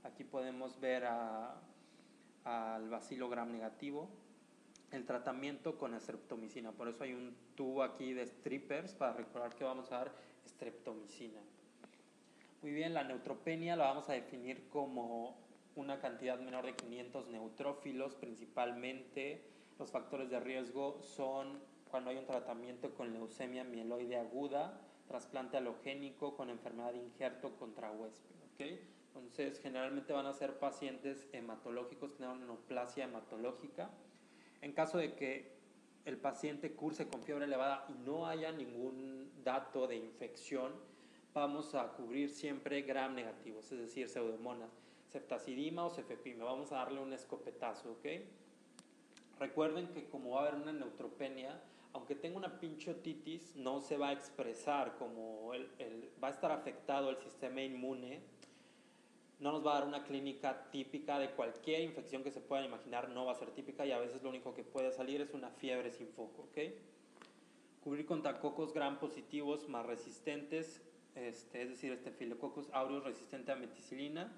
Aquí podemos ver al bacilo gram negativo. El tratamiento con streptomicina, por eso hay un tubo aquí de strippers para recordar que vamos a dar streptomicina. Muy bien, la neutropenia la vamos a definir como una cantidad menor de 500 neutrófilos. Principalmente los factores de riesgo son cuando hay un tratamiento con leucemia mieloide aguda, trasplante halogénico con enfermedad de injerto contra huésped. ¿Okay? Entonces generalmente van a ser pacientes hematológicos que tienen neoplasia hematológica. En caso de que el paciente curse con fiebre elevada y no haya ningún dato de infección, vamos a cubrir siempre gram negativos, es decir, pseudomonas, ceftazidima o cefepime. Vamos a darle un escopetazo, ¿ok? Recuerden que como va a haber una neutropenia, aunque tenga una pinche otitis, no se va a expresar como va a estar afectado el sistema inmune. No nos va a dar una clínica típica de cualquier infección que se puedan imaginar, no va a ser típica y a veces lo único que puede salir es una fiebre sin foco. ¿Okay? Cubrir contra cocos gram positivos más resistentes, es decir, Staphylococcus aureus resistente a meticilina.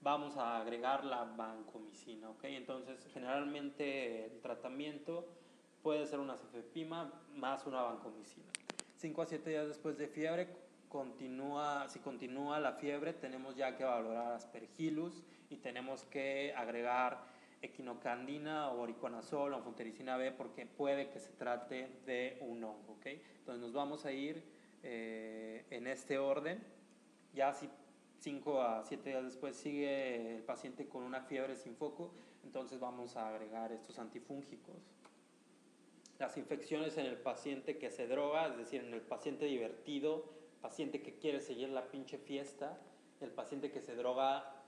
Vamos a agregar la vancomicina. ¿Okay? Entonces, generalmente el tratamiento puede ser una cefepima más una vancomicina. 5 a 7 días después de fiebre, si continúa la fiebre, tenemos ya que valorar aspergillus y tenemos que agregar equinocandina o oriconazol o anfotericina B porque puede que se trate de un hongo. ¿Okay? Entonces nos vamos a ir en este orden. Ya si 5 a 7 días después sigue el paciente con una fiebre sin foco, entonces vamos a agregar estos antifúngicos. Las infecciones en el paciente que se droga, es decir, en el paciente divertido, paciente que quiere seguir la pinche fiesta, el paciente que se droga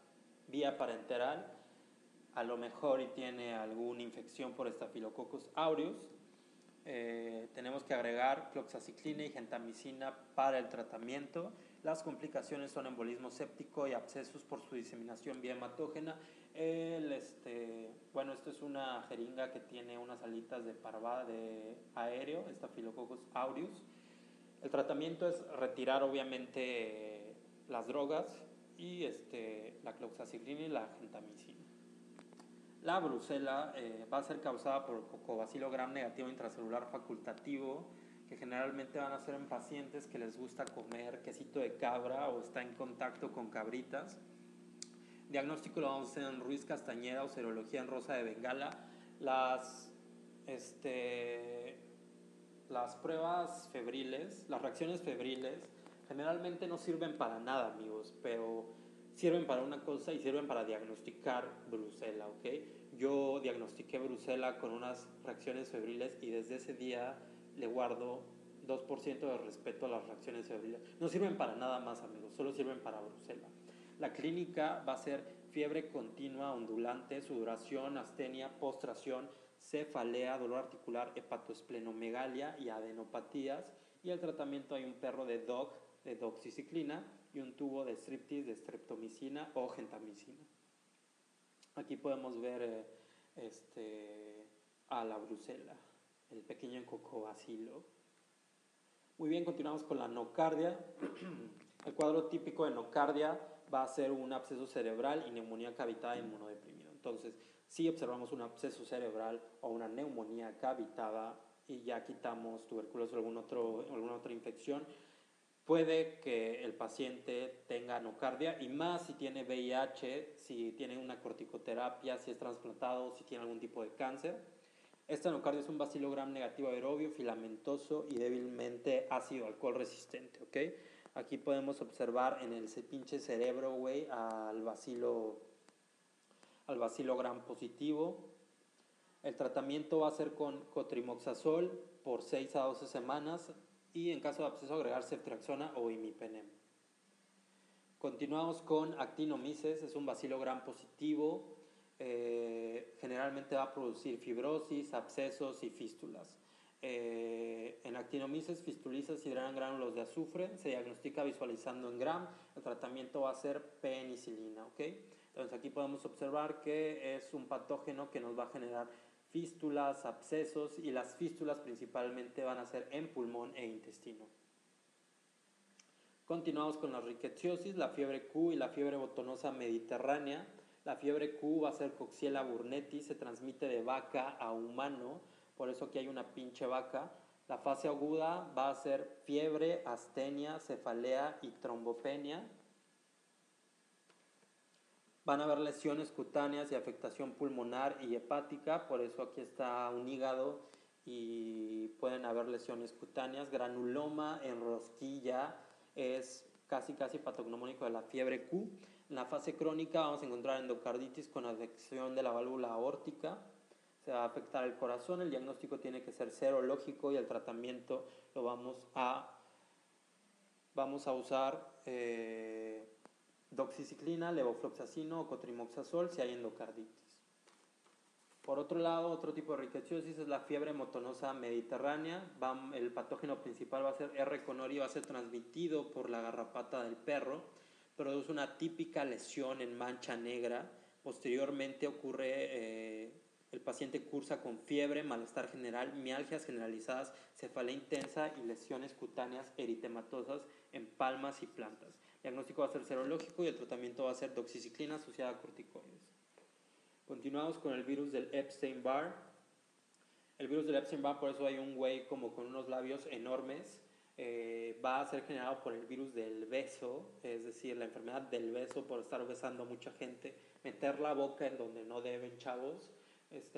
vía parenteral, a lo mejor y tiene alguna infección por Staphylococcus aureus. Tenemos que agregar cloxaciclina y gentamicina para el tratamiento. Las complicaciones son embolismo séptico y abscesos por su diseminación vía hematógena. Esto es una jeringa que tiene unas alitas de parvada de aéreo, Staphylococcus aureus. El tratamiento es retirar obviamente las drogas y la cloxaciclina y la gentamicina. La brucela va a ser causada por cocobacilo gram negativo intracelular facultativo, que generalmente van a ser en pacientes que les gusta comer quesito de cabra o está en contacto con cabritas. Diagnóstico lo vamos a hacer en Ruiz Castañeda o serología en Rosa de Bengala. Las pruebas febriles, las reacciones febriles, generalmente no sirven para nada, amigos, pero sirven para una cosa y sirven para diagnosticar brucela, ¿ok? yo diagnostiqué brucela con unas reacciones febriles y desde ese día le guardo 2% de respeto a las reacciones febriles. No sirven para nada más, amigos, solo sirven para brucela. La clínica va a ser fiebre continua, ondulante, sudoración, astenia, postración, cefalea, dolor articular, hepatoesplenomegalia y adenopatías. Y el tratamiento hay un perro de doxiciclina y un tubo de striptease de streptomicina o gentamicina. Aquí podemos ver a la brucela, el pequeño cocobacilo. Muy bien, continuamos con la nocardia. El cuadro típico de nocardia va a ser un absceso cerebral y neumonía cavitada inmunodeprimido. Entonces, si observamos un absceso cerebral o una neumonía cavitada y ya quitamos tuberculosis o alguna otra infección, puede que el paciente tenga nocardia y más si tiene VIH, si tiene una corticoterapia, si es trasplantado, si tiene algún tipo de cáncer. Esta nocardia es un bacilo gram negativo aerobio, filamentoso y débilmente ácido alcohol resistente, ¿ok? Aquí podemos observar en el pinche cerebro, güey, al bacilo gram positivo. El tratamiento va a ser con cotrimoxazol por 6 a 12 semanas y en caso de absceso agregar ceftriaxona o imipenem. Continuamos con actinomyces, es un bacilo gram positivo, generalmente va a producir fibrosis, abscesos y fístulas. En actinomyces fistulizas se hidratan gránulos de azufre, se diagnostica visualizando en gram, el tratamiento va a ser penicilina, ¿ok? Entonces aquí podemos observar que es un patógeno que nos va a generar fístulas, abscesos y las fístulas principalmente van a ser en pulmón e intestino. Continuamos con la rickettsiosis, la fiebre Q y la fiebre botonosa mediterránea. La fiebre Q va a ser Coxiella burnetii, se transmite de vaca a humano, por eso aquí hay una pinche vaca. La fase aguda va a ser fiebre, astenia, cefalea y trombopenia. Van a haber lesiones cutáneas y afectación pulmonar y hepática, por eso aquí está un hígado y pueden haber lesiones cutáneas. Granuloma en rosquilla es casi patognomónico de la fiebre Q. En la fase crónica vamos a encontrar endocarditis con afección de la válvula aórtica. Se va a afectar el corazón, el diagnóstico tiene que ser serológico y el tratamiento lo vamos a usar doxiciclina, levofloxacino o cotrimoxazol si hay endocarditis. Por otro lado, otro tipo de rickettsiosis es la fiebre motonosa mediterránea. El patógeno principal va a ser R. conori, va a ser transmitido por la garrapata del perro. Produce una típica lesión en mancha negra. Posteriormente el paciente cursa con fiebre, malestar general, mialgias generalizadas, cefalea intensa y lesiones cutáneas eritematosas en palmas y plantas. El diagnóstico va a ser serológico y el tratamiento va a ser doxiciclina asociada a corticoides. Continuamos con el virus del Epstein-Barr. El virus del Epstein-Barr, por eso hay un güey como con unos labios enormes. Va a ser generado por el virus del beso, es decir, la enfermedad del beso por estar besando a mucha gente, meter la boca en donde no deben, chavos.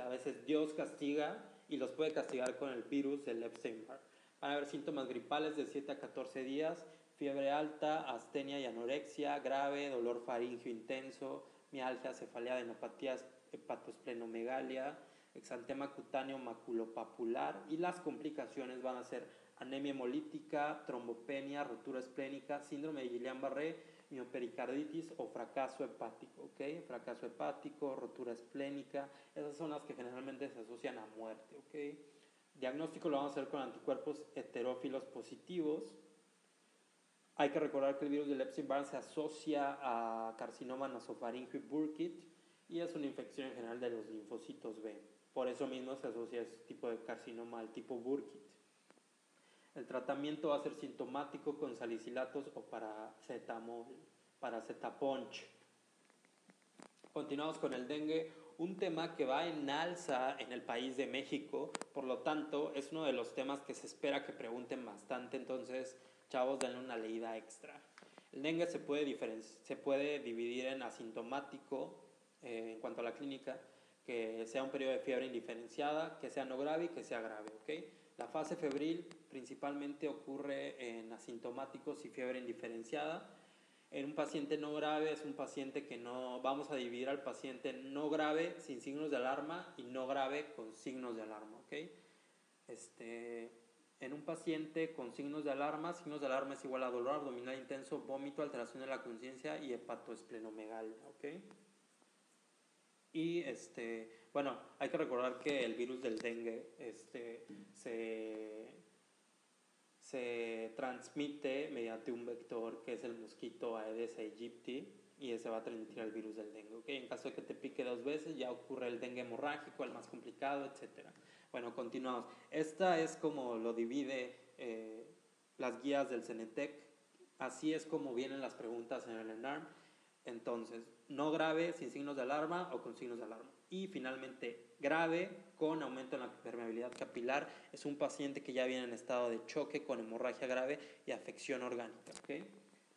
A veces Dios castiga y los puede castigar con el virus del Epstein-Barr. Van a haber síntomas gripales de 7 a 14 días, fiebre alta, astenia y anorexia grave, dolor faríngeo intenso, mialgia, cefalea, adenopatías, hepatoesplenomegalia, exantema cutáneo maculopapular y las complicaciones van a ser anemia hemolítica, trombopenia, rotura esplénica, síndrome de Guillain-Barré, miopericarditis o fracaso hepático, ¿ok? Fracaso hepático, rotura esplénica, esas son las que generalmente se asocian a muerte, ¿ok? Diagnóstico lo vamos a hacer con anticuerpos heterófilos positivos. Hay que recordar que el virus del Epstein-Barr se asocia a carcinoma nasofaríngeo y Burkitt y es una infección en general de los linfocitos B. Por eso mismo se asocia este tipo de carcinoma al tipo Burkitt. El tratamiento va a ser sintomático con salicilatos o paracetaponch. Continuamos con el dengue, un tema que va en alza en el país de México, por lo tanto es uno de los temas que se espera que pregunten bastante, entonces chavos denle una leída extra. El dengue se puede dividir en asintomático en cuanto a la clínica, que sea un periodo de fiebre indiferenciada, que sea no grave y que sea grave, ¿ok? La fase febril principalmente ocurre en asintomáticos y fiebre indiferenciada. En un paciente no grave es un paciente que no, vamos a dividir al paciente no grave sin signos de alarma y no grave con signos de alarma, ¿ok? En un paciente con signos de alarma es igual a dolor abdominal intenso, vómito, alteración de la conciencia y hepatoesplenomegalia, ¿ok? Y bueno, hay que recordar que el virus del dengue se transmite mediante un vector que es el mosquito Aedes aegypti y ese va a transmitir el virus del dengue, ¿ok? En caso de que te pique 2 veces ya ocurre el dengue hemorrágico, el más complicado, etc. Bueno, continuamos. Esta es como lo divide las guías del CENETEC. Así es como vienen las preguntas en el ENARM. Entonces, no grave sin signos de alarma o con signos de alarma. Y finalmente, grave con aumento en la permeabilidad capilar. Es un paciente que ya viene en estado de choque con hemorragia grave y afección orgánica, ¿ok?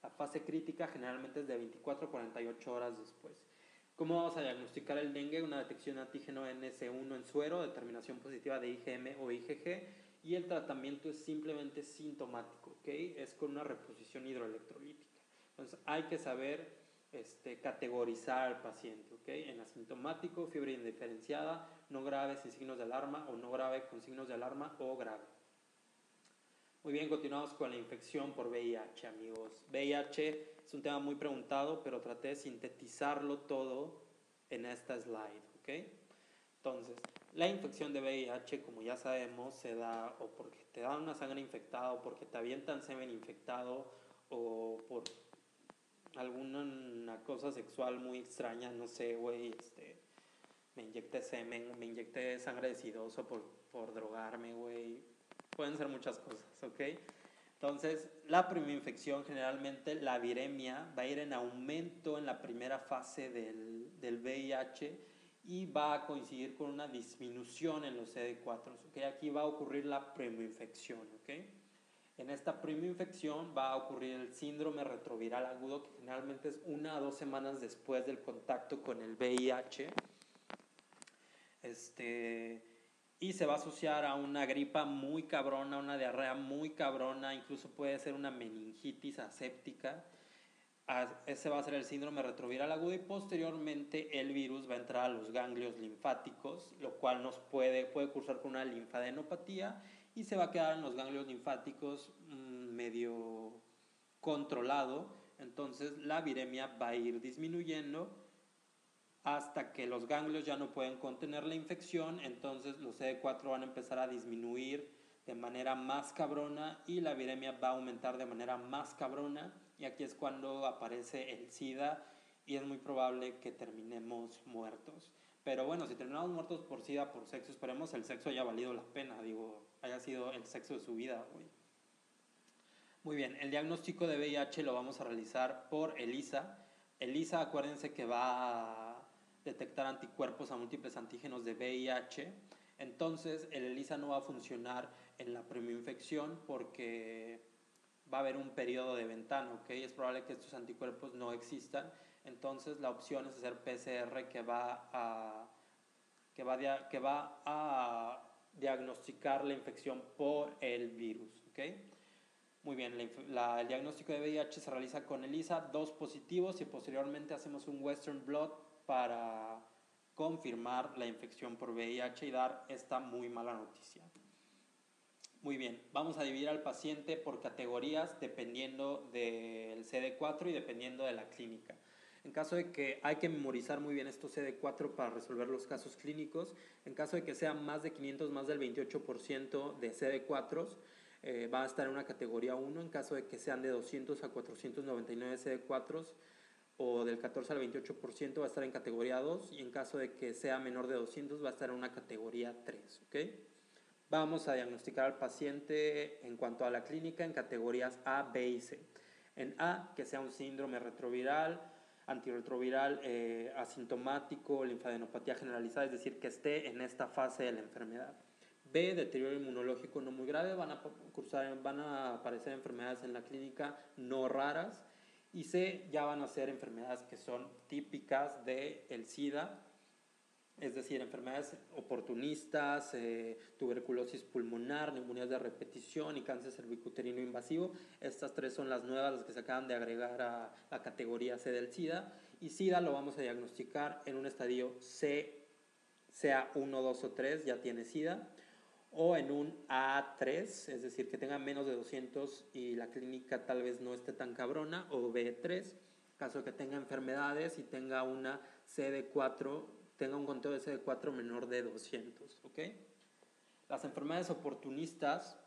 La fase crítica generalmente es de 24 a 48 horas después. ¿Cómo vamos a diagnosticar el dengue? Una detección de antígeno NS1 en suero, determinación positiva de IgM o IgG, y el tratamiento es simplemente sintomático, ¿ok? Es con una reposición hidroelectrolítica. Entonces hay que saber categorizar al paciente, ¿ok? En asintomático, fiebre indiferenciada, no grave sin signos de alarma o no grave con signos de alarma o grave. Muy bien, continuamos con la infección por VIH, amigos. VIH es un tema muy preguntado, pero traté de sintetizarlo todo en esta slide, ¿ok? Entonces, la infección de VIH, como ya sabemos, se da o porque te dan una sangre infectada o porque te avientan semen infectado o por alguna cosa sexual muy extraña, no sé, güey, me inyecté semen, me inyecté sangre decidosa por drogarme, güey. Pueden ser muchas cosas, ¿ok? Entonces, la primera infección, generalmente la viremia, va a ir en aumento en la primera fase del VIH y va a coincidir con una disminución en los CD4, ¿ok? Aquí va a ocurrir la primoinfección, ¿ok? En esta primoinfección va a ocurrir el síndrome retroviral agudo, que generalmente es 1 a 2 semanas después del contacto con el VIH. Y se va a asociar a una gripa muy cabrona, una diarrea muy cabrona, incluso puede ser una meningitis aséptica. Ese va a ser el síndrome retroviral agudo y posteriormente el virus va a entrar a los ganglios linfáticos, lo cual nos puede cursar con una linfadenopatía y se va a quedar en los ganglios linfáticos medio controlado. Entonces la viremia va a ir disminuyendo hasta que los ganglios ya no pueden contener la infección, entonces los CD4 van a empezar a disminuir de manera más cabrona y la viremia va a aumentar de manera más cabrona, y aquí es cuando aparece el SIDA y es muy probable que terminemos muertos. Pero bueno, si terminamos muertos por SIDA, por sexo, esperemos el sexo haya valido la pena, digo, haya sido el sexo de su vida, güey. Muy bien, el diagnóstico de VIH lo vamos a realizar por ELISA. ELISA, acuérdense que va a detectar anticuerpos a múltiples antígenos de VIH. Entonces, el ELISA no va a funcionar en la primoinfección porque va a haber un periodo de ventana, ¿ok? Es probable que estos anticuerpos no existan. Entonces, la opción es hacer PCR que va a diagnosticar la infección por el virus, ¿ok? Muy bien, el diagnóstico de VIH se realiza con ELISA, 2 positivos y posteriormente hacemos un Western Blot para confirmar la infección por VIH y dar esta muy mala noticia. Muy bien, vamos a dividir al paciente por categorías dependiendo del CD4 y dependiendo de la clínica. En caso de que hay que memorizar muy bien estos CD4 para resolver los casos clínicos, en caso de que sea más de 500, más del 28% de CD4s, va a estar en una categoría 1, en caso de que sean de 200 a 499 CD4s o del 14 al 28% va a estar en categoría 2 y en caso de que sea menor de 200 va a estar en una categoría 3, ¿ok? Vamos a diagnosticar al paciente en cuanto a la clínica en categorías A, B y C. En A, que sea un síndrome retroviral, antirretroviral asintomático, linfadenopatía generalizada, es decir, que esté en esta fase de la enfermedad. B, deterioro inmunológico no muy grave, van a aparecer enfermedades en la clínica no raras. Y C, ya van a ser enfermedades que son típicas del SIDA, es decir, enfermedades oportunistas, tuberculosis pulmonar, neumonías de repetición y cáncer cervicuterino invasivo. Estas tres son las nuevas, las que se acaban de agregar a la categoría C del SIDA. Y SIDA lo vamos a diagnosticar en un estadio C, sea 1, 2 o 3, ya tiene SIDA, o en un A3, es decir, que tenga menos de 200 y la clínica tal vez no esté tan cabrona, o B3, caso que tenga enfermedades y tenga una CD4, tenga un conteo de CD4 menor de 200, ¿ok? Las enfermedades oportunistas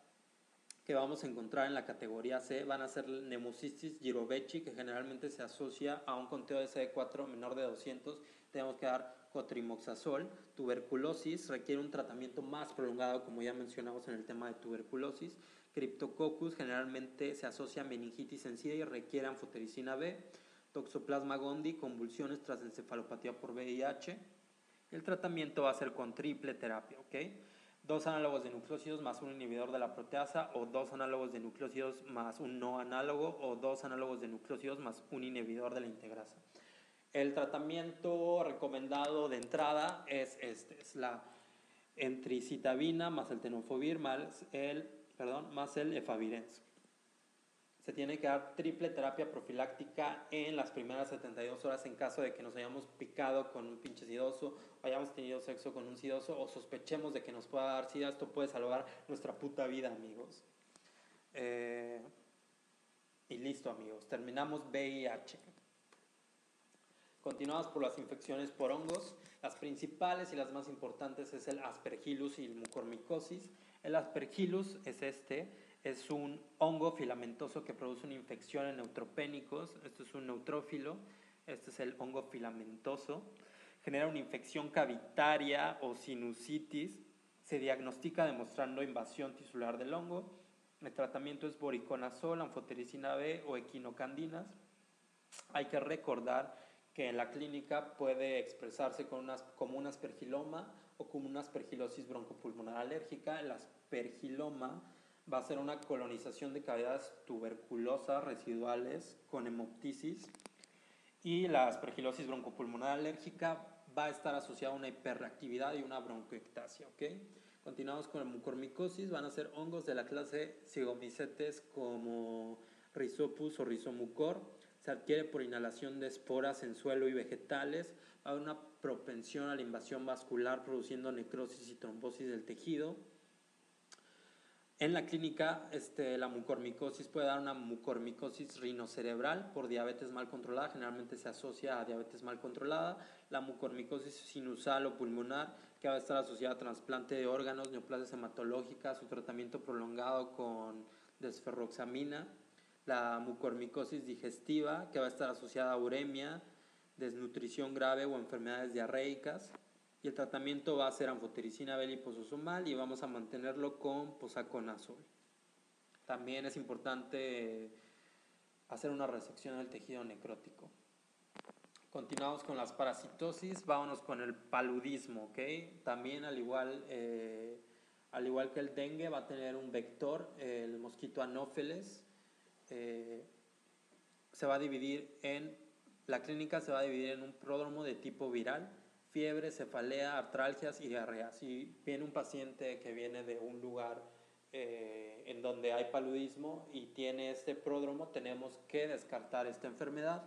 que vamos a encontrar en la categoría C van a ser Pneumocystis jirovecii, que generalmente se asocia a un conteo de CD4 menor de 200. Tenemos que dar cotrimoxazol. Tuberculosis requiere un tratamiento más prolongado, como ya mencionamos en el tema de tuberculosis. Cryptococcus generalmente se asocia a meningitis en SIDA y requiere anfotericina B. Toxoplasma gondii, convulsiones tras encefalopatía por VIH. El tratamiento va a ser con triple terapia, ¿ok? 2 análogos de nucleósidos más un inhibidor de la proteasa, o 2 análogos de nucleósidos más un no análogo, o 2 análogos de nucleósidos más un inhibidor de la integrasa. El tratamiento recomendado de entrada es la entricitabina más el tenofovir más el efavirenz. Se tiene que dar triple terapia profiláctica en las primeras 72 horas en caso de que nos hayamos picado con un pinche sidoso, o hayamos tenido sexo con un sidoso, o sospechemos de que nos pueda dar sida. Esto puede salvar nuestra puta vida, amigos. Y listo, amigos. Terminamos VIH. Continuamos por las infecciones por hongos. Las principales y las más importantes es el Aspergillus y el Mucormicosis. El Aspergillus es un hongo filamentoso que produce una infección en neutropénicos. Esto es un neutrófilo. Este es el hongo filamentoso. Genera una infección cavitaria o sinusitis. Se diagnostica demostrando invasión tisular del hongo. El tratamiento es voriconazol, anfotericina B o equinocandinas. Hay que recordar que en la clínica puede expresarse como un aspergiloma o como una aspergilosis broncopulmonar alérgica. El aspergiloma va a ser una colonización de cavidades tuberculosas residuales con hemoptisis, y la aspergilosis broncopulmonar alérgica va a estar asociada a una hiperreactividad y una broncoectasia, ¿ok? Continuamos con el mucormicosis. Van a ser hongos de la clase Zygomycetes como Rhizopus o Rhizomucor. Se adquiere por inhalación de esporas en suelo y vegetales. Va a haber una propensión a la invasión vascular produciendo necrosis y trombosis del tejido. En la clínica, la mucormicosis puede dar una mucormicosis rinocerebral por diabetes mal controlada. Generalmente se asocia a diabetes mal controlada. La mucormicosis sinusal o pulmonar, que va a estar asociada a trasplante de órganos, neoplasias hematológicas, su tratamiento prolongado con desferroxamina. La mucormicosis digestiva, que va a estar asociada a uremia, desnutrición grave o enfermedades diarreicas. Y el tratamiento va a ser anfotericina B liposomal y vamos a mantenerlo con posaconazol. También es importante hacer una resección del tejido necrótico. Continuamos con las parasitosis. Vámonos con el paludismo, ¿ok? También al igual que el dengue va a tener un vector, el mosquito anófeles. La clínica se va a dividir en un pródromo de tipo viral, fiebre, cefalea, artralgias y diarrea. Si viene un paciente que viene de un lugar en donde hay paludismo y tiene este pródromo, tenemos que descartar esta enfermedad.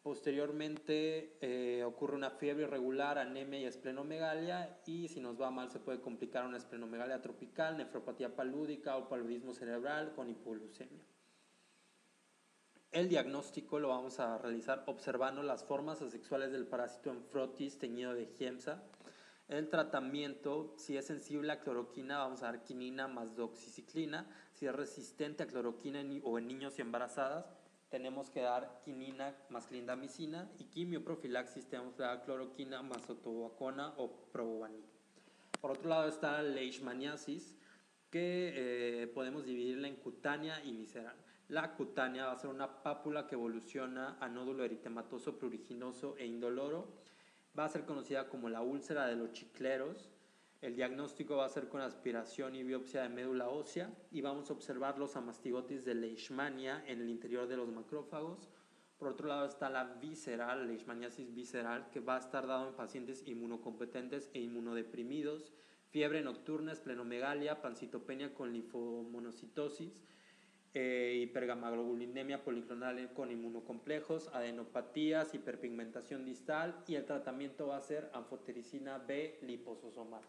Posteriormente ocurre una fiebre irregular, anemia y esplenomegalia, y si nos va mal se puede complicar una esplenomegalia tropical, nefropatía palúdica o paludismo cerebral con hipoglucemia. El diagnóstico lo vamos a realizar observando las formas asexuales del parásito en frotis teñido de Giemsa. El tratamiento, si es sensible a cloroquina, vamos a dar quinina más doxiciclina. Si es resistente a cloroquina o en niños y embarazadas, tenemos que dar quinina más clindamicina, y quimioprofilaxis tenemos que dar cloroquina más otobucona o probovanil. Por otro lado está la leishmaniasis, que podemos dividirla en cutánea y visceral. La cutánea va a ser una pápula que evoluciona a nódulo eritematoso pruriginoso e indoloro. Va a ser conocida como la úlcera de los chicleros. El diagnóstico va a ser con aspiración y biopsia de médula ósea, y vamos a observar los amastigotis de Leishmania en el interior de los macrófagos. Por otro lado está la visceral, la leishmaniasis visceral, que va a estar dado en pacientes inmunocompetentes e inmunodeprimidos, fiebre nocturna, esplenomegalia, pancitopenia con linfomonocitosis, hipergamaglobulinemia policlonal con inmunocomplejos, adenopatías, hiperpigmentación distal, y el tratamiento va a ser anfotericina B lipososomal.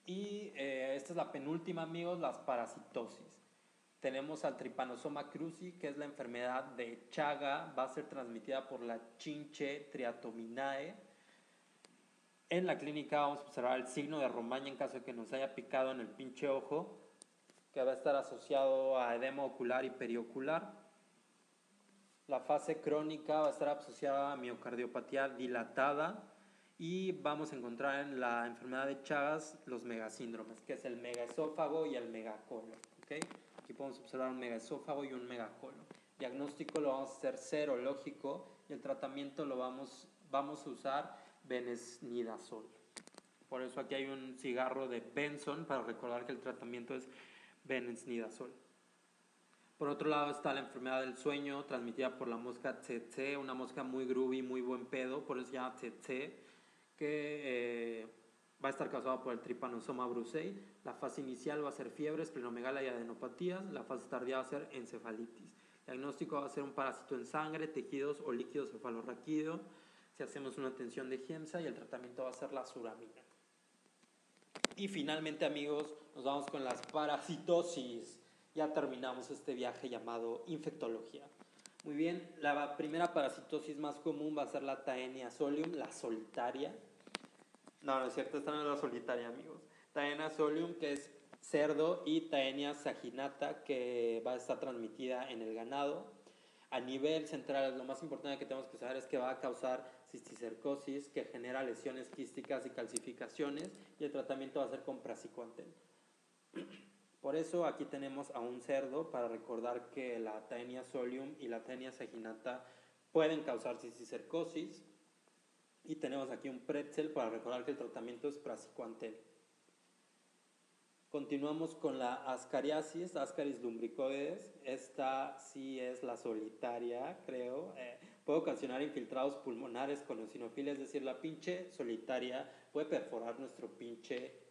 Y esta es la penúltima, amigos, las parasitosis. Tenemos al Trypanosoma cruzi, que es la enfermedad de Chaga, va a ser transmitida por la Chinche triatominae. En la clínica vamos a observar el signo de Romaña en caso de que nos haya picado en el pinche ojo, que va a estar asociado a edema ocular y periocular. La fase crónica va a estar asociada a miocardiopatía dilatada, y vamos a encontrar en la enfermedad de Chagas los megasíndromes, que es el megaesófago y el megacolon. ¿Okay? Aquí podemos observar un megaesófago y un megacolon. Diagnóstico lo vamos a hacer serológico, y el tratamiento lo vamos a usar benznidazol. Por eso aquí hay un cigarro de Benson para recordar que el tratamiento es benznidazol. Por otro lado está la enfermedad del sueño transmitida por la mosca tsetse, una mosca muy groovy, muy buen pedo, por eso se llama tsetse, que va a estar causada por el Trypanosoma brucei. La fase inicial va a ser fiebre, esplenomegalia y adenopatías. La fase tardía va a ser encefalitis. El diagnóstico va a ser un parásito en sangre, tejidos o líquido cefalorraquídeo. Si hacemos una tensión de Giemsa, y el tratamiento va a ser la suramina. Y finalmente, amigos, nos vamos con las parasitosis. Ya terminamos este viaje llamado infectología. Muy bien, la primera parasitosis más común va a ser la Taenia solium, la solitaria. No es cierto, esta no es la solitaria, amigos. Taenia solium, que es cerdo, y Taenia saginata, que va a estar transmitida en el ganado. A nivel central, lo más importante que tenemos que saber es que va a causar cisticercosis, que genera lesiones quísticas y calcificaciones, y el tratamiento va a ser con praziquantel. Por eso aquí tenemos a un cerdo, para recordar que la Taenia solium y la Taenia saginata pueden causar cisticercosis. Y tenemos aquí un pretzel para recordar que el tratamiento es praziquantel. Continuamos con la ascariasis, Ascaris lumbricoides. Esta sí es la solitaria, creo. Puede ocasionar infiltrados pulmonares con eosinofilia, es decir, la pinche solitaria puede perforar nuestro pinche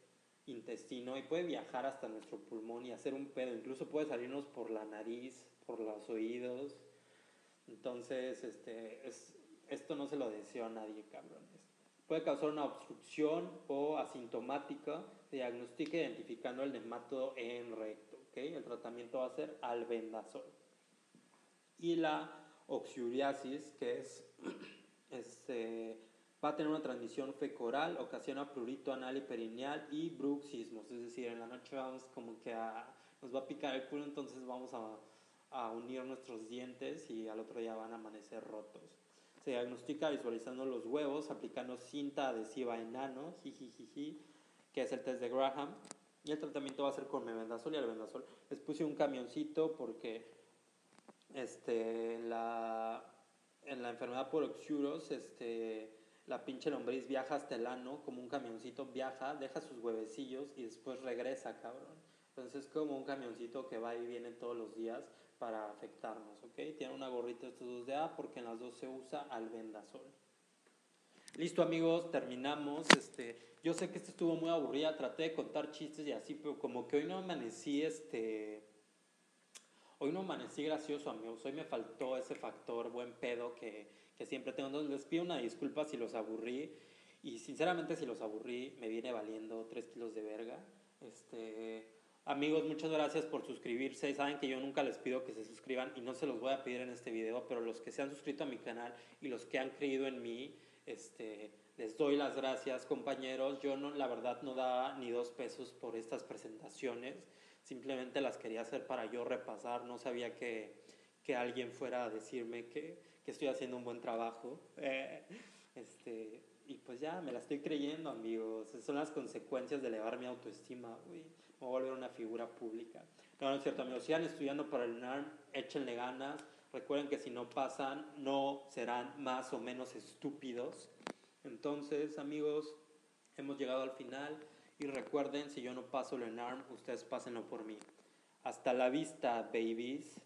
intestino y puede viajar hasta nuestro pulmón y hacer un pedo. Incluso puede salirnos por la nariz, por los oídos. Entonces, esto no se lo deseo a nadie, cabrones. Puede causar una obstrucción o asintomática. Se diagnostica identificando el nematodo en recto. ¿Okay? El tratamiento va a ser albendazol. Y la oxuriasis, que es va a tener una transmisión fecoral, ocasiona prurito anal y perineal y bruxismos. Es decir, en la noche vamos como que nos va a picar el culo, entonces vamos a unir nuestros dientes y al otro día van a amanecer rotos. Se diagnostica visualizando los huevos, aplicando cinta adhesiva en ano, jijijiji, que es el test de Graham, y el tratamiento va a ser con mebendazol y albendazol. Les puse un camioncito porque en la enfermedad por oxuros, la pinche lombriz viaja hasta el ano como un camioncito, viaja, deja sus huevecillos y después regresa, cabrón. Entonces es como un camioncito que va y viene todos los días para afectarnos, ¿ok? Tiene una gorrita de estos dos de A porque en las dos se usa albendazol. Listo, amigos, terminamos. Yo sé que estuvo muy aburrida, traté de contar chistes y así, pero como que hoy no amanecí, hoy no amanecí gracioso, amigos. Hoy me faltó ese factor buen pedo que siempre tengo. Entonces les pido una disculpa si los aburrí. Y sinceramente, si los aburrí, me viene valiendo 3 kilos de verga. Amigos, muchas gracias por suscribirse. Saben que yo nunca les pido que se suscriban y no se los voy a pedir en este video, pero los que se han suscrito a mi canal y los que han creído en mí, les doy las gracias, compañeros. Yo la verdad no daba ni 2 pesos por estas presentaciones. Simplemente las quería hacer para yo repasar. No sabía que alguien fuera a decirme que estoy haciendo un buen trabajo. Y pues ya, me la estoy creyendo, amigos. Esas son las consecuencias de elevar mi autoestima, güey. Me voy a volver una figura pública. No es cierto, amigos. Sigan estudiando para el NARM, échenle ganas. Recuerden que si no pasan, no serán más o menos estúpidos. Entonces, amigos, hemos llegado al final. Y recuerden, si yo no paso el NARM, ustedes pásenlo por mí. Hasta la vista, babies.